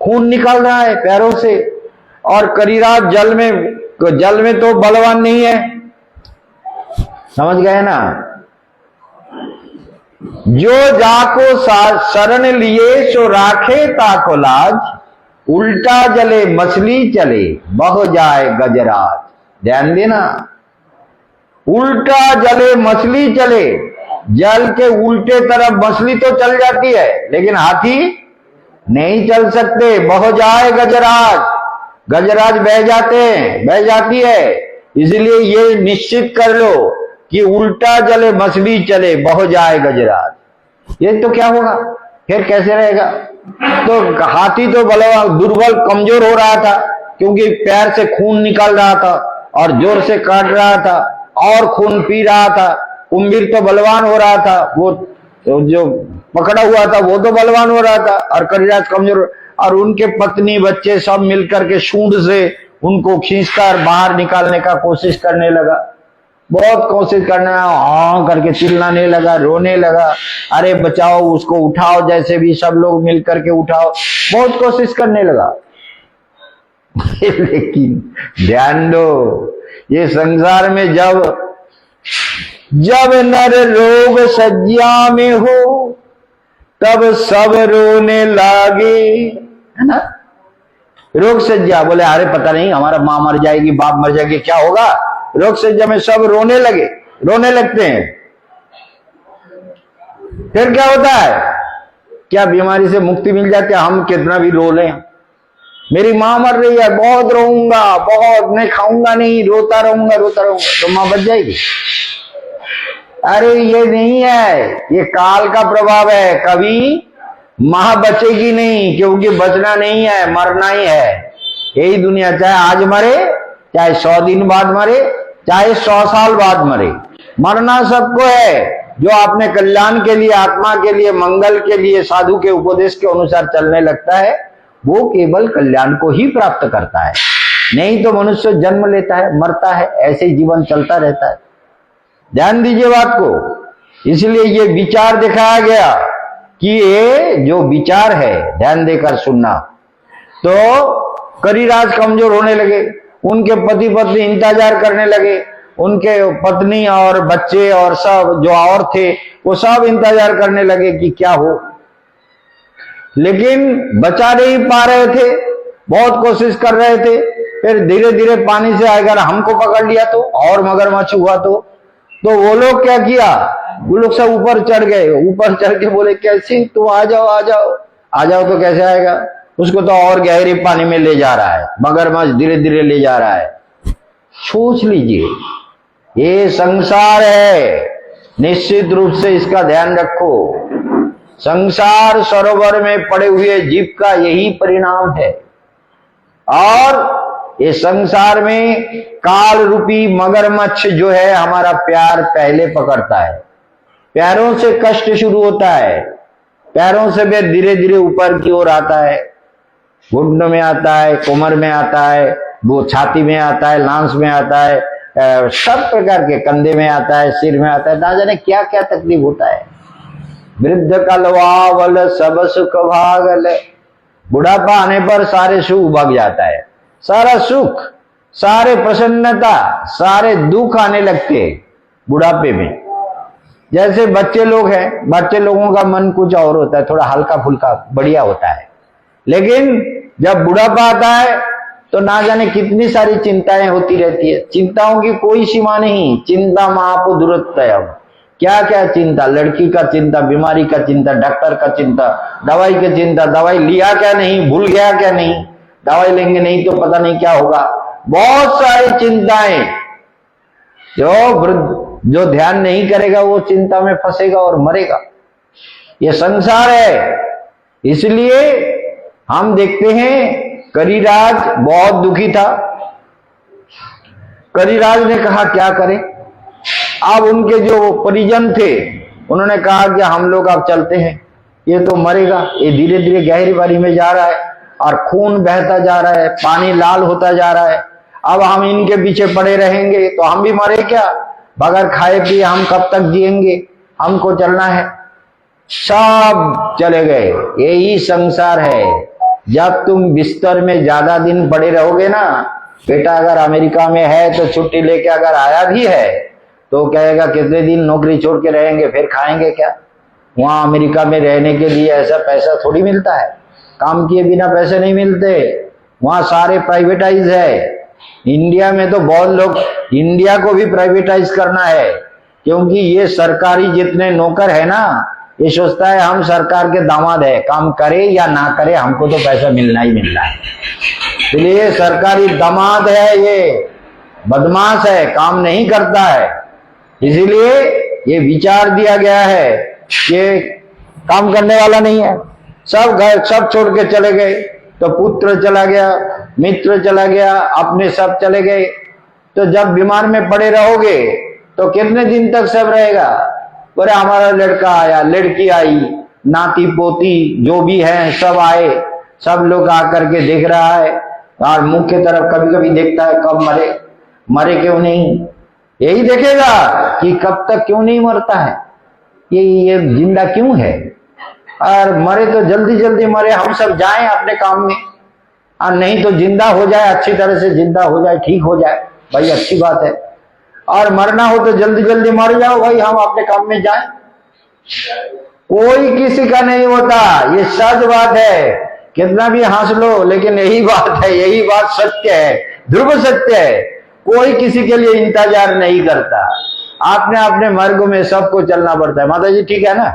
Speaker 1: खून निकाल रहा है पैरों से, और करिराज जल में तो बलवान नहीं है। समझ गए ना? जो जाको शरण लिए सो राखे ताको लाज, उल्टा जले मछली चले बह जाए गजराज। ध्यान देना, उल्टा जले मछली चले, जल के उल्टे तरफ मछली तो चल जाती है लेकिन हाथी नहीं चल सकते। बह जाए गजराज, गजराज बह जाते हैं, बह जाती है। इसलिए ये निश्चित कर लो कि उल्टा जले मछली चले बह जाए गजराज। ये तो क्या होगा, फिर कैसे रहेगा? तो हाथी तो दुर्बल, कमजोर हो रहा था, क्योंकि पैर से खून निकल रहा था और जोर से काट रहा था और खून पी रहा था। कुंभीर तो बलवान हो रहा था, वो जो पकड़ा हुआ था वो तो बलवान हो रहा था, और करिराज कमजोर। और उनके पत्नी बच्चे सब मिलकर के सूंड से उनको खींचकर बाहर निकालने का कोशिश करने लगा। बहुत कोशिश करने, हाँ करके चिल्लाने लगा, रोने लगा, अरे बचाओ उसको, उठाओ, जैसे भी सब लोग मिलकर के उठाओ, बहुत कोशिश करने लगा। लेकिन ध्यान दो, ये संसार में जब नर रोग सज्जा में हो तब सब रोने लागे, है ना? रोग सज्जा, बोले अरे पता नहीं हमारा माँ मर जाएगी, बाप मर जाएगी, क्या होगा? रोग सज्जा में सब रोने लगते हैं। फिर क्या होता है, क्या बीमारी से मुक्ति मिल जाती है? हम कितना भी रो लें, मेरी मां मर रही है, बहुत रोऊंगा, बहुत, नहीं खाऊंगा नहीं, रोता रहूंगा रोता रहूंगा, तो मां बच जाएगी? अरे ये नहीं है, ये काल का प्रभाव है। कभी मां बचेगी नहीं, क्योंकि बचना नहीं है, मरना ही है। यही दुनिया, चाहे आज मरे, चाहे 100 दिन बाद मरे, चाहे 100 साल बाद मरे, मरना सबको है। जो अपने कल्याण के लिए, आत्मा के लिए, मंगल के लिए साधु के उपदेश के अनुसार चलने लगता है, वो केवल कल्याण को ही प्राप्त करता है। नहीं तो मनुष्य जन्म लेता है, मरता है, ऐसे ही जीवन चलता रहता है। ध्यान दीजिए बात को। इसलिए ये विचार दिखाया गया कि ये जो विचार है, ध्यान देकर सुनना। तो करिराज कमजोर होने लगे, उनके पति पत्नी इंतजार करने लगे, उनके पत्नी और बच्चे और सब जो और थे वो सब इंतजार करने लगे कि क्या हो, लेकिन बचा नहीं पा रहे थे, बहुत कोशिश कर रहे थे। फिर धीरे धीरे पानी से अगर हमको पकड़ लिया तो, और मगरमच्छ हुआ तो वो लोग क्या किया, वो लोग सब ऊपर चढ़ गए। ऊपर चढ़ के बोले कैसे, तुम आ जाओ आ जाओ। आ जाओ तो कैसे आएगा, उसको तो और गहरे पानी में ले जा रहा है, मगरमच्छ धीरे धीरे ले जा रहा है। सोच लीजिए, ये संसार है, निश्चित रूप से इसका ध्यान रखो। संसार सरोवर में पड़े हुए जीव का यही परिणाम है। और ये संसार में काल रूपी मगरमच्छ जो है, हमारा प्यार पहले पकड़ता है। पैरों से कष्ट शुरू होता है, पैरों से भी धीरे धीरे ऊपर की ओर आता है, घुटनों में आता है, कमर में आता है, वो छाती में आता है, लांस में आता है, सब प्रकार के, कंधे में आता है, सिर में आता है, ना जाने क्या क्या तकलीफ होता है। वृद्ध कलवावल सब सुख भागल, बुढ़ापा आने पर सारे सुख भाग जाता है, सारा सुख, सारे प्रसन्नता, सारे दुख आने लगते हैं बुढ़ापे में। जैसे बच्चे लोग हैं, बच्चे लोगों का मन कुछ और होता है, थोड़ा हल्का फुल्का बढ़िया होता है, लेकिन जब बुढ़ापा आता है तो ना जाने कितनी सारी चिंताएं होती रहती है। चिंताओं की कोई सीमा नहीं। चिंता माप दुरत्ययम, क्या क्या चिंता, लड़की का चिंता, बीमारी का चिंता, डॉक्टर का चिंता, दवाई की चिंता, दवाई लिया क्या नहीं, भूल गया क्या नहीं, दवाई लेंगे नहीं तो पता नहीं क्या होगा, बहुत सारी चिंताएं। जो ध्यान नहीं करेगा वो चिंता में फंसेगा और मरेगा। ये संसार है। इसलिए हम देखते हैं करिराज बहुत दुखी था। करिराज ने कहा क्या करें। अब उनके जो परिजन थे उन्होंने कहा कि हम लोग अब चलते हैं, ये तो मरेगा, ये धीरे धीरे गहरी पानी में जा रहा है और खून बहता जा रहा है, पानी लाल होता जा रहा है। अब हम इनके पीछे पड़े रहेंगे तो हम भी मरे क्या, बगैर खाए पिए हम कब तक जिएंगे, हमको चलना है। सब चले गए। यही संसार है। जब तुम बिस्तर में ज्यादा दिन पड़े रहोगे ना, बेटा अगर अमेरिका में है तो छुट्टी लेके अगर आया भी है तो कहेगा कितने दिन नौकरी छोड़ के रहेंगे, फिर खाएंगे क्या। वहां अमेरिका में रहने के लिए ऐसा पैसा थोड़ी मिलता है, काम किए बिना पैसे नहीं मिलते, वहां सारे प्राइवेटाइज है। इंडिया में तो बहुत लोग, इंडिया को भी प्राइवेटाइज करना है, क्योंकि ये सरकारी जितने नौकर है ना, ये सोचता है हम सरकार के दामाद है, काम करे या ना करे हमको तो पैसा मिलना ही मिलना है। इसलिए सरकारी दामाद है, ये बदमाश है, काम नहीं करता है। इसीलिए ये विचार दिया गया है कि काम करने वाला नहीं है। सब घर सब छोड़ के चले गए, तो पुत्र चला गया, मित्र चला गया, अपने सब चले गए। तो जब बीमार में पड़े रहोगे तो कितने दिन तक सब रहेगा। बोले हमारा लड़का आया, लड़की आई, नाती पोती जो भी है सब आए, सब लोग आकर के देख रहा है और मुंह की तरफ कभी कभी देखता है कब मरे, मरे क्यों नहीं। यही देखेगा कि कब तक क्यों नहीं मरता है, ये जिंदा क्यों है, और मरे तो जल्दी जल्दी मरे, हम सब जाएं अपने काम में, और नहीं तो जिंदा हो जाए, अच्छी तरह से जिंदा हो जाए, ठीक हो जाए, भाई अच्छी बात है। और मरना हो तो जल्दी जल्दी मर जाओ भाई, हम अपने काम में जाएं। कोई किसी का नहीं होता, ये सच बात है। कितना भी हंस लो, लेकिन यही बात है, यही बात सत्य है, ध्रुव सत्य है। कोई किसी के लिए इंतजार नहीं करता, अपने अपने मार्ग में सबको चलना पड़ता है। माता जी ठीक है ना,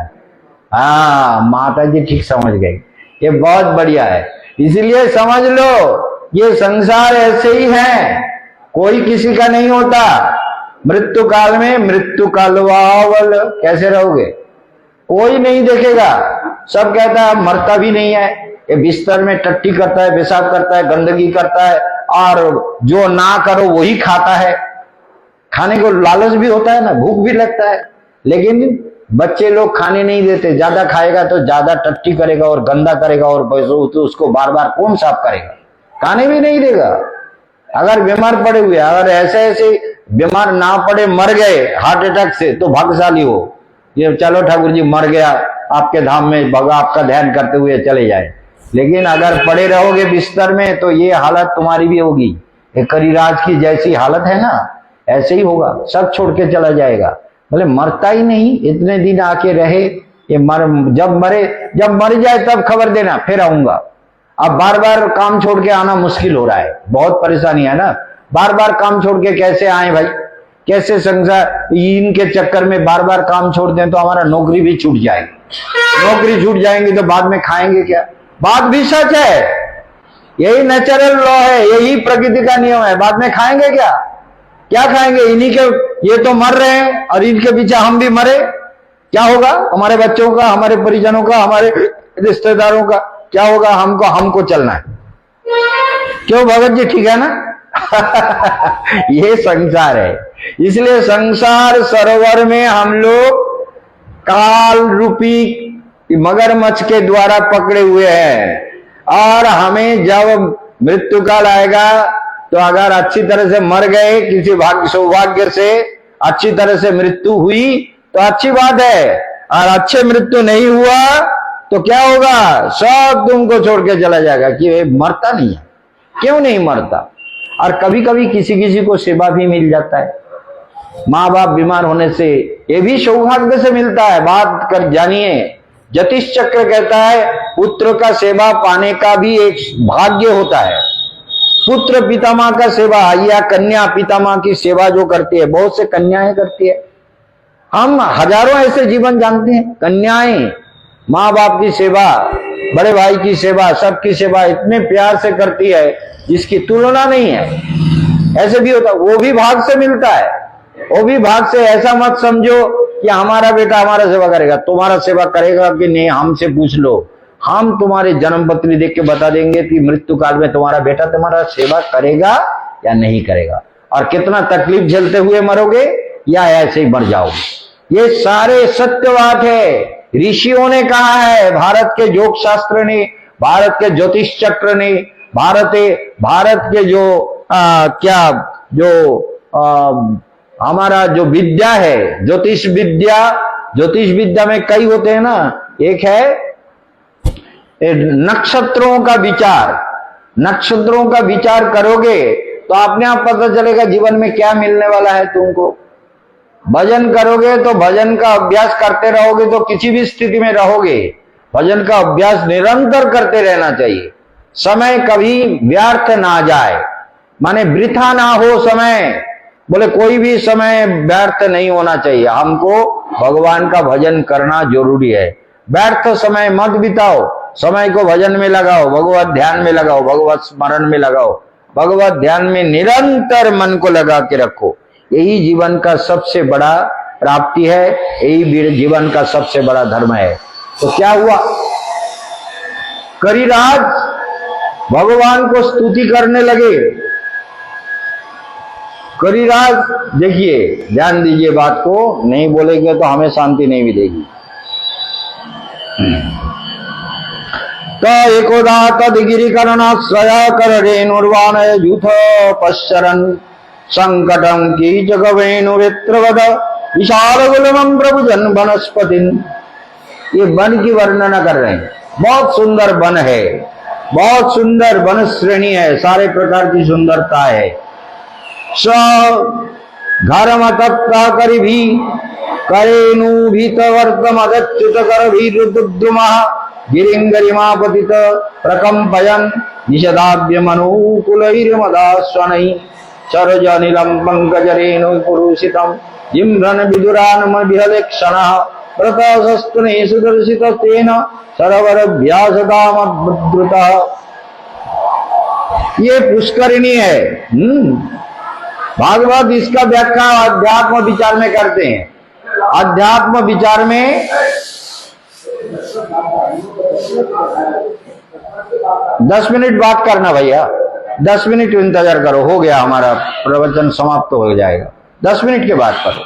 Speaker 1: हाँ, माता जी ठीक समझ गई, ये बहुत बढ़िया है। इसलिए समझ लो ये संसार ऐसे ही है, कोई किसी का नहीं होता। मृत्यु काल में मृत्यु कालवावल कैसे रहोगे, कोई नहीं देखेगा। सब कहता है मरता भी नहीं है, ये बिस्तर में टट्टी करता है, पेशाब करता है, गंदगी करता है, और जो ना करो वही खाता है। खाने को लालच भी होता है ना, भूख भी लगता है, लेकिन बच्चे लोग खाने नहीं देते। ज्यादा खाएगा तो ज्यादा टट्टी करेगा और गंदा करेगा, और तो उसको बार बार कौन साफ करेगा, खाने भी नहीं देगा। अगर बीमार पड़े हुए, अगर ऐसे ऐसे बीमार ना पड़े, मर गए हार्ट अटैक से, तो भाग्यशाली हो। ये चलो ठाकुर जी मर गया, आपके धाम में भगा आपका ध्यान करते हुए चले जाए। लेकिन अगर पड़े रहोगे बिस्तर में तो ये हालत तुम्हारी भी होगी। ये करिराज की जैसी हालत है ना, ऐसे ही होगा, सब छोड़ के चला जाएगा। बोले मरता ही नहीं, इतने दिन आके रहे, ये जब मर जाए तब खबर देना, फिर आऊंगा। अब बार बार काम छोड़ के आना मुश्किल हो रहा है, बहुत परेशानी है ना। बार बार काम छोड़ के कैसे आए भाई, कैसे संसार, इनके चक्कर में बार बार काम छोड़ दें तो हमारा नौकरी भी छूट जाएगी। नौकरी छूट जाएंगी तो बाद में खाएंगे क्या? बात भी सच है, यही नेचुरल लॉ है, यही प्रकृति का नियम है। बाद में खाएंगे क्या? क्या खाएंगे? इन्हीं के, ये तो मर रहे हैं और इनके पीछे हम भी मरे, क्या होगा हमारे बच्चों का, हमारे परिजनों का, हमारे रिश्तेदारों का क्या होगा? हमको चलना है। क्यों भगत जी, ठीक है ना? ये संसार है। इसलिए संसार सरोवर में हम लोग काल रूपी मगरमच्छ के द्वारा पकड़े हुए हैं, और हमें जब मृत्यु काल आएगा तो अगर अच्छी तरह से मर गए, किसी भाग्य सौभाग्य से अच्छी तरह से मृत्यु हुई तो अच्छी बात है, और अच्छे मृत्यु नहीं हुआ तो क्या होगा? सब तुमको छोड़ के चला जाएगा कि मरता नहीं है। क्यों नहीं मरता? और कभी कभी किसी किसी को सेवा भी मिल जाता है, माँ बाप बीमार होने से, ये भी सौभाग्य से मिलता है। बात कर जानिए, ज्योतिष चक्र कहता है पुत्र का सेवा पाने का भी एक भाग्य होता है। पुत्र पितामह का सेवा, या कन्या पितामह की सेवा जो करती है, बहुत से कन्याएं करती है। हम हजारों ऐसे जीवन जानते हैं, कन्याएं माँ बाप की सेवा, बड़े भाई की सेवा, सबकी सेवा इतने प्यार से करती है जिसकी तुलना नहीं है। ऐसे भी होता, वो भी भाग से मिलता है, वो भी भाग से। ऐसा मत समझो कि हमारा बेटा हमारा सेवा करेगा, तुम्हारा सेवा करेगा कि नहीं हमसे पूछ लो, हम तुम्हारी जन्म पत्री देख के बता देंगे कि मृत्यु काल में तुम्हारा बेटा तुम्हारा सेवा करेगा या नहीं करेगा, और कितना तकलीफ झेलते हुए मरोगे या ऐसे ही मर जाओगे। ये सारे सत्य बात है, ऋषियों ने कहा है, भारत के योग शास्त्र ने, भारत के ज्योतिष चक्र ने, भारत के हमारा जो विद्या है, ज्योतिष विद्या में कई होते हैं ना। एक है नक्षत्रों का विचार, नक्षत्रों का विचार करोगे तो अपने आप पता चलेगा जीवन में क्या मिलने वाला है तुमको। भजन करोगे तो भजन का अभ्यास करते रहोगे तो किसी भी स्थिति में रहोगे। भजन का अभ्यास निरंतर करते रहना चाहिए, समय कभी व्यर्थ ना जाए, माने वृथा ना हो समय। बोले कोई भी समय व्यर्थ नहीं होना चाहिए, हमको भगवान का भजन करना जरूरी है। व्यर्थ समय मत बिताओ, समय को भजन में लगाओ, भगवत ध्यान में लगाओ, भगवत स्मरण में लगाओ, भगवत ध्यान में निरंतर मन को लगा के रखो। यही जीवन का सबसे बड़ा प्राप्ति है, यही जीवन का सबसे बड़ा धर्म है। तो क्या हुआ? करिराज भगवान को स्तुति करने लगे। करिराज, देखिए ध्यान दीजिए बात को, नहीं बोलेंगे तो हमें शांति नहीं मिलेगी। तो एकोदा तद्गिरिकरणाश्रया करेणुर्वाण यूथ पश्चरन् संकटं की जगवेणुरित्रवद विशाल गुलमं प्रभुजन वनस्पतिन। ये वन की वर्णना कर रहे हैं, बहुत सुंदर वन है, बहुत सुंदर वन श्रेणी है, सारे प्रकार की सुंदरता है। स घरमतप्ता करि भी करेणु भीत वर्तमदच्युत कर भी रुद्रुमः गिरिंगरिमापतित प्रकंपयन् निषदाभ्य मनुकुलैर्मदास्वनैः सरोजनिलं पंकजरेणु पुरुषितं जिम्रन् विदुरान् विहलेक्षणः प्रकाशस्तुने सुदर्शित तेन सरवरभ्यासदामद्रुतः। ये पुष्करिणी है। भागवत इसका व्याख्या अध्यात्म विचार में करते हैं। अध्यात्म विचार में 10 मिनट बात करना भैया, 10 मिनट इंतजार करो, हो गया हमारा प्रवचन समाप्त हो जाएगा, 10 मिनट के बाद करो।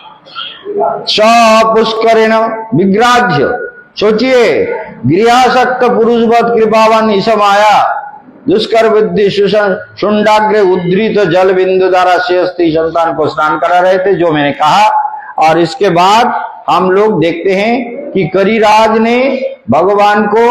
Speaker 1: स पुष्करिण विग्राह्य, सोचिए गृहासक्त पुरुषवत कृपावान ईशम आया, दुष्कर बुद्धि शुंडाग्र उद्धृत जल बिंदु द्वारा शेषती संतान को स्नान करा रहे थे, जो मैंने कहा। और इसके बाद हम लोग देखते हैं कि करिराज ने भगवान को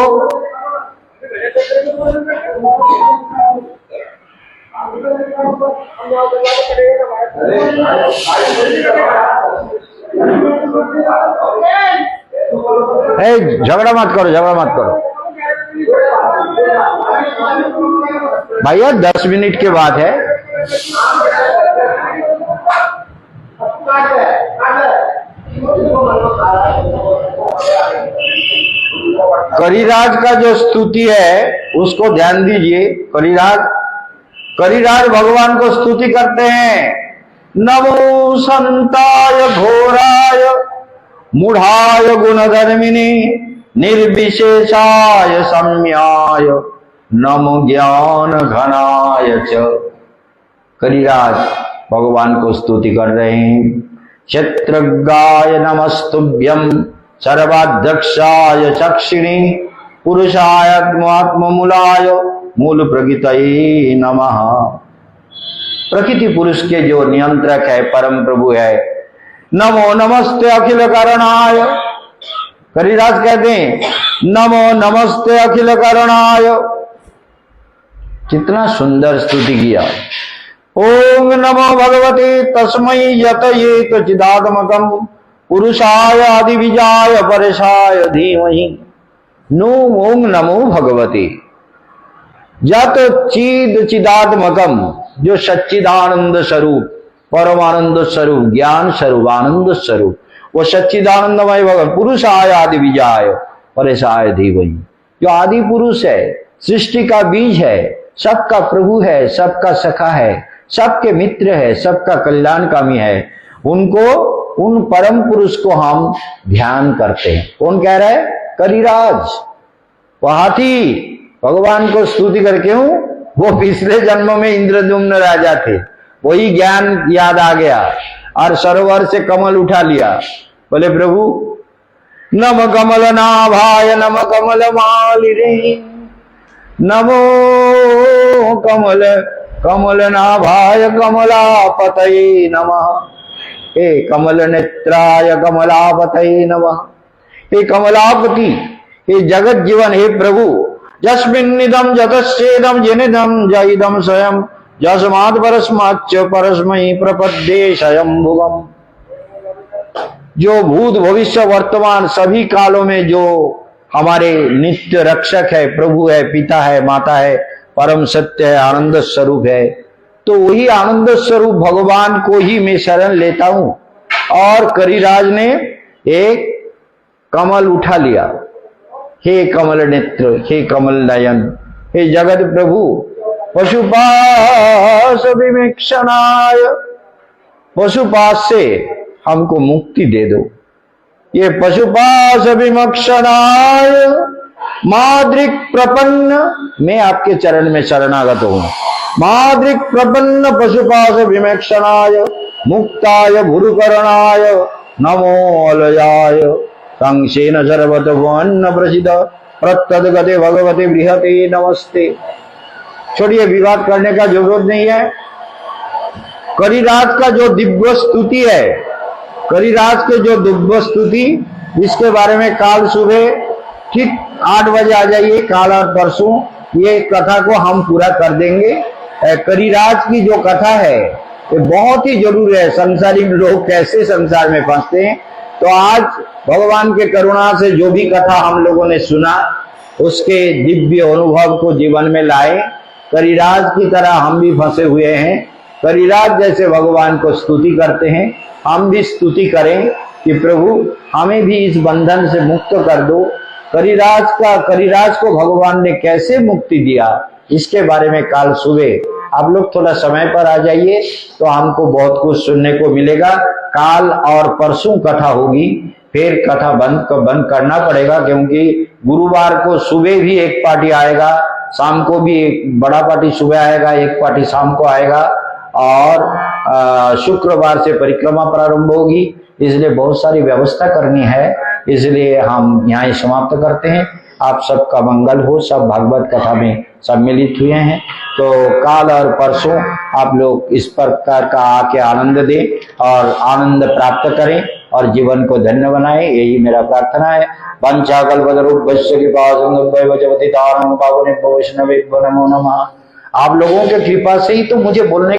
Speaker 1: झगड़ा मत करो, झगड़ा मत करो भैया, 10 मिनट के बाद है। करिराज का जो स्तुति है उसको ध्यान दीजिए। करिराज भगवान को स्तुति करते हैं। नमो संताय घोराय मूढ़ाय गुणधर्मिने निर्विशेषाय सम्याय नमो ज्ञान घनाय च। करिराज भगवान को स्तुति कर रहे हैं। क्षत्रगाय नमस्तुभ्यं सर्वाध्यक्षाय चक्षिणे पुरुषाय आत्ममूलाय मूल प्रकृतये नमः। प्रकृति पुरुष के जो नियंत्रक है, परम प्रभु है। नमो नमस्ते अखिल करणाय, करिराज कहते हैं नमो नमस्ते अखिल करणाय। कितना सुंदर स्तुति किया। ओम नमो भगवते तस्मै यतयेत चिदात्मकं पुरुषाय आदिबीजाय परेशाय धीमहि। ओम नमो भगवते यत चिद चिदात्मकम, जो सच्चिदानंद स्वरूप, परमानंद स्वरूप, ज्ञान स्वरूप, आनंद स्वरूप, वो सच्चिदानंदमय भगवान। पुरुषाय आदिबीजाय परेशाय धीमहि, जो आदि पुरुष है, सृष्टि का बीज है, सबका प्रभु है, सबका सखा है, सबके मित्र है, सबका कल्याणकामी है। उनको, उन परम पुरुष को हम ध्यान करते हैं। कौन कह रहा है? करिराज। वो हाथी भगवान को स्तुति करके हूं, वो पिछले जन्म में इंद्रद्युम्न राजा थे, वही ज्ञान याद आ गया और सरोवर से कमल उठा लिया। बोले प्रभु नम कमल नाभाय नम कमल मालिनी, नमो कमल कमल नाभाय कमलापतये नमः। हे कमल नेत्राय कमलापतये नमः। हे कमलापति, हे जगत जीवन, हे प्रभु, यस्मिन्निदं जतश्चेदं जनिदं जइदं स्वयं यस्मात् परस्माच्च परस्मै प्रपद्ये स्वयंभुवम्। जो भूत भविष्य वर्तमान सभी कालों में जो हमारे नित्य रक्षक है, प्रभु है, पिता है, माता है, परम सत्य है, आनंद स्वरूप है, तो वही आनंद स्वरूप भगवान को ही मैं शरण लेता हूं। और करिराज ने एक कमल उठा लिया। हे कमल नेत्र, हे कमल नयन, हे जगत प्रभु, पशुपाश विमीक्षणाय, पशुपाश से हमको मुक्ति दे दो। ये पशुपाश विमक्षणाय माद्रिक प्रपन्न, मैं आपके चरण में शरणागत हूं। माद्रिक प्रपन्न पशुपाश विमक्षणाय मुक्ताय भुरुकरणाय नमो अलयाय संक्षेन सर्वत वन्न प्रसिद्ध प्रत्यद गते भगवते बृहते नमस्ते। छोड़िए, विवाद करने का जरूरत नहीं है। करिराज का जो दिव्य स्तुति है, करिराज के जो दिव्य स्तुति, इसके बारे में काल सुबह ठीक 8 बजे आ जाइए। काल और परसों ये कथा को हम पूरा कर देंगे। करिराज की जो कथा है ये बहुत ही जरूरी है। संसारिक लोग कैसे संसार में फंसते हैं, तो आज भगवान के करुणा से जो भी कथा हम लोगों ने सुना, उसके दिव्य अनुभव को जीवन में लाए। करिराज की तरह हम भी फंसे हुए हैं। करिराज जैसे भगवान को स्तुति करते हैं, हम भी स्तुति करें। कि प्रभु हमें भी इस बंधन से मुक्त कर दो। करिराज को भगवान ने कैसे मुक्ति दिया, इसके बारे में काल सुबह आप लोग थोड़ा समय पर आ जाइए तो हमको बहुत कुछ सुनने को मिलेगा। काल और परसों कथा होगी, फिर कथा बंद करना पड़ेगा, क्योंकि गुरुवार को सुबह भी एक पार्टी आएगा, शाम को भी एक बड़ा पार्टी सुबह आएगा, एक पार्टी शाम को आएगा, और शुक्रवार से परिक्रमा प्रारंभ होगी। इसलिए बहुत सारी व्यवस्था करनी है, इसलिए हम यहाँ समाप्त करते हैं। आप सबका मंगल हो, सब भागवत कथा में सम्मिलित हुए हैं, तो काल और परसों आप लोग इस प्रकार का आके आनंद दें और आनंद प्राप्त करें और जीवन को धन्य बनाएं, यही मेरा प्रार्थना है। पंचाकल्पतरुभ्यश्च कृपासिन्धुभ्यैव च पतितानां पावनेभ्यो वैष्णवेभ्यो नमो नमः। आप लोगों के कृपा से ही तो मुझे बोलने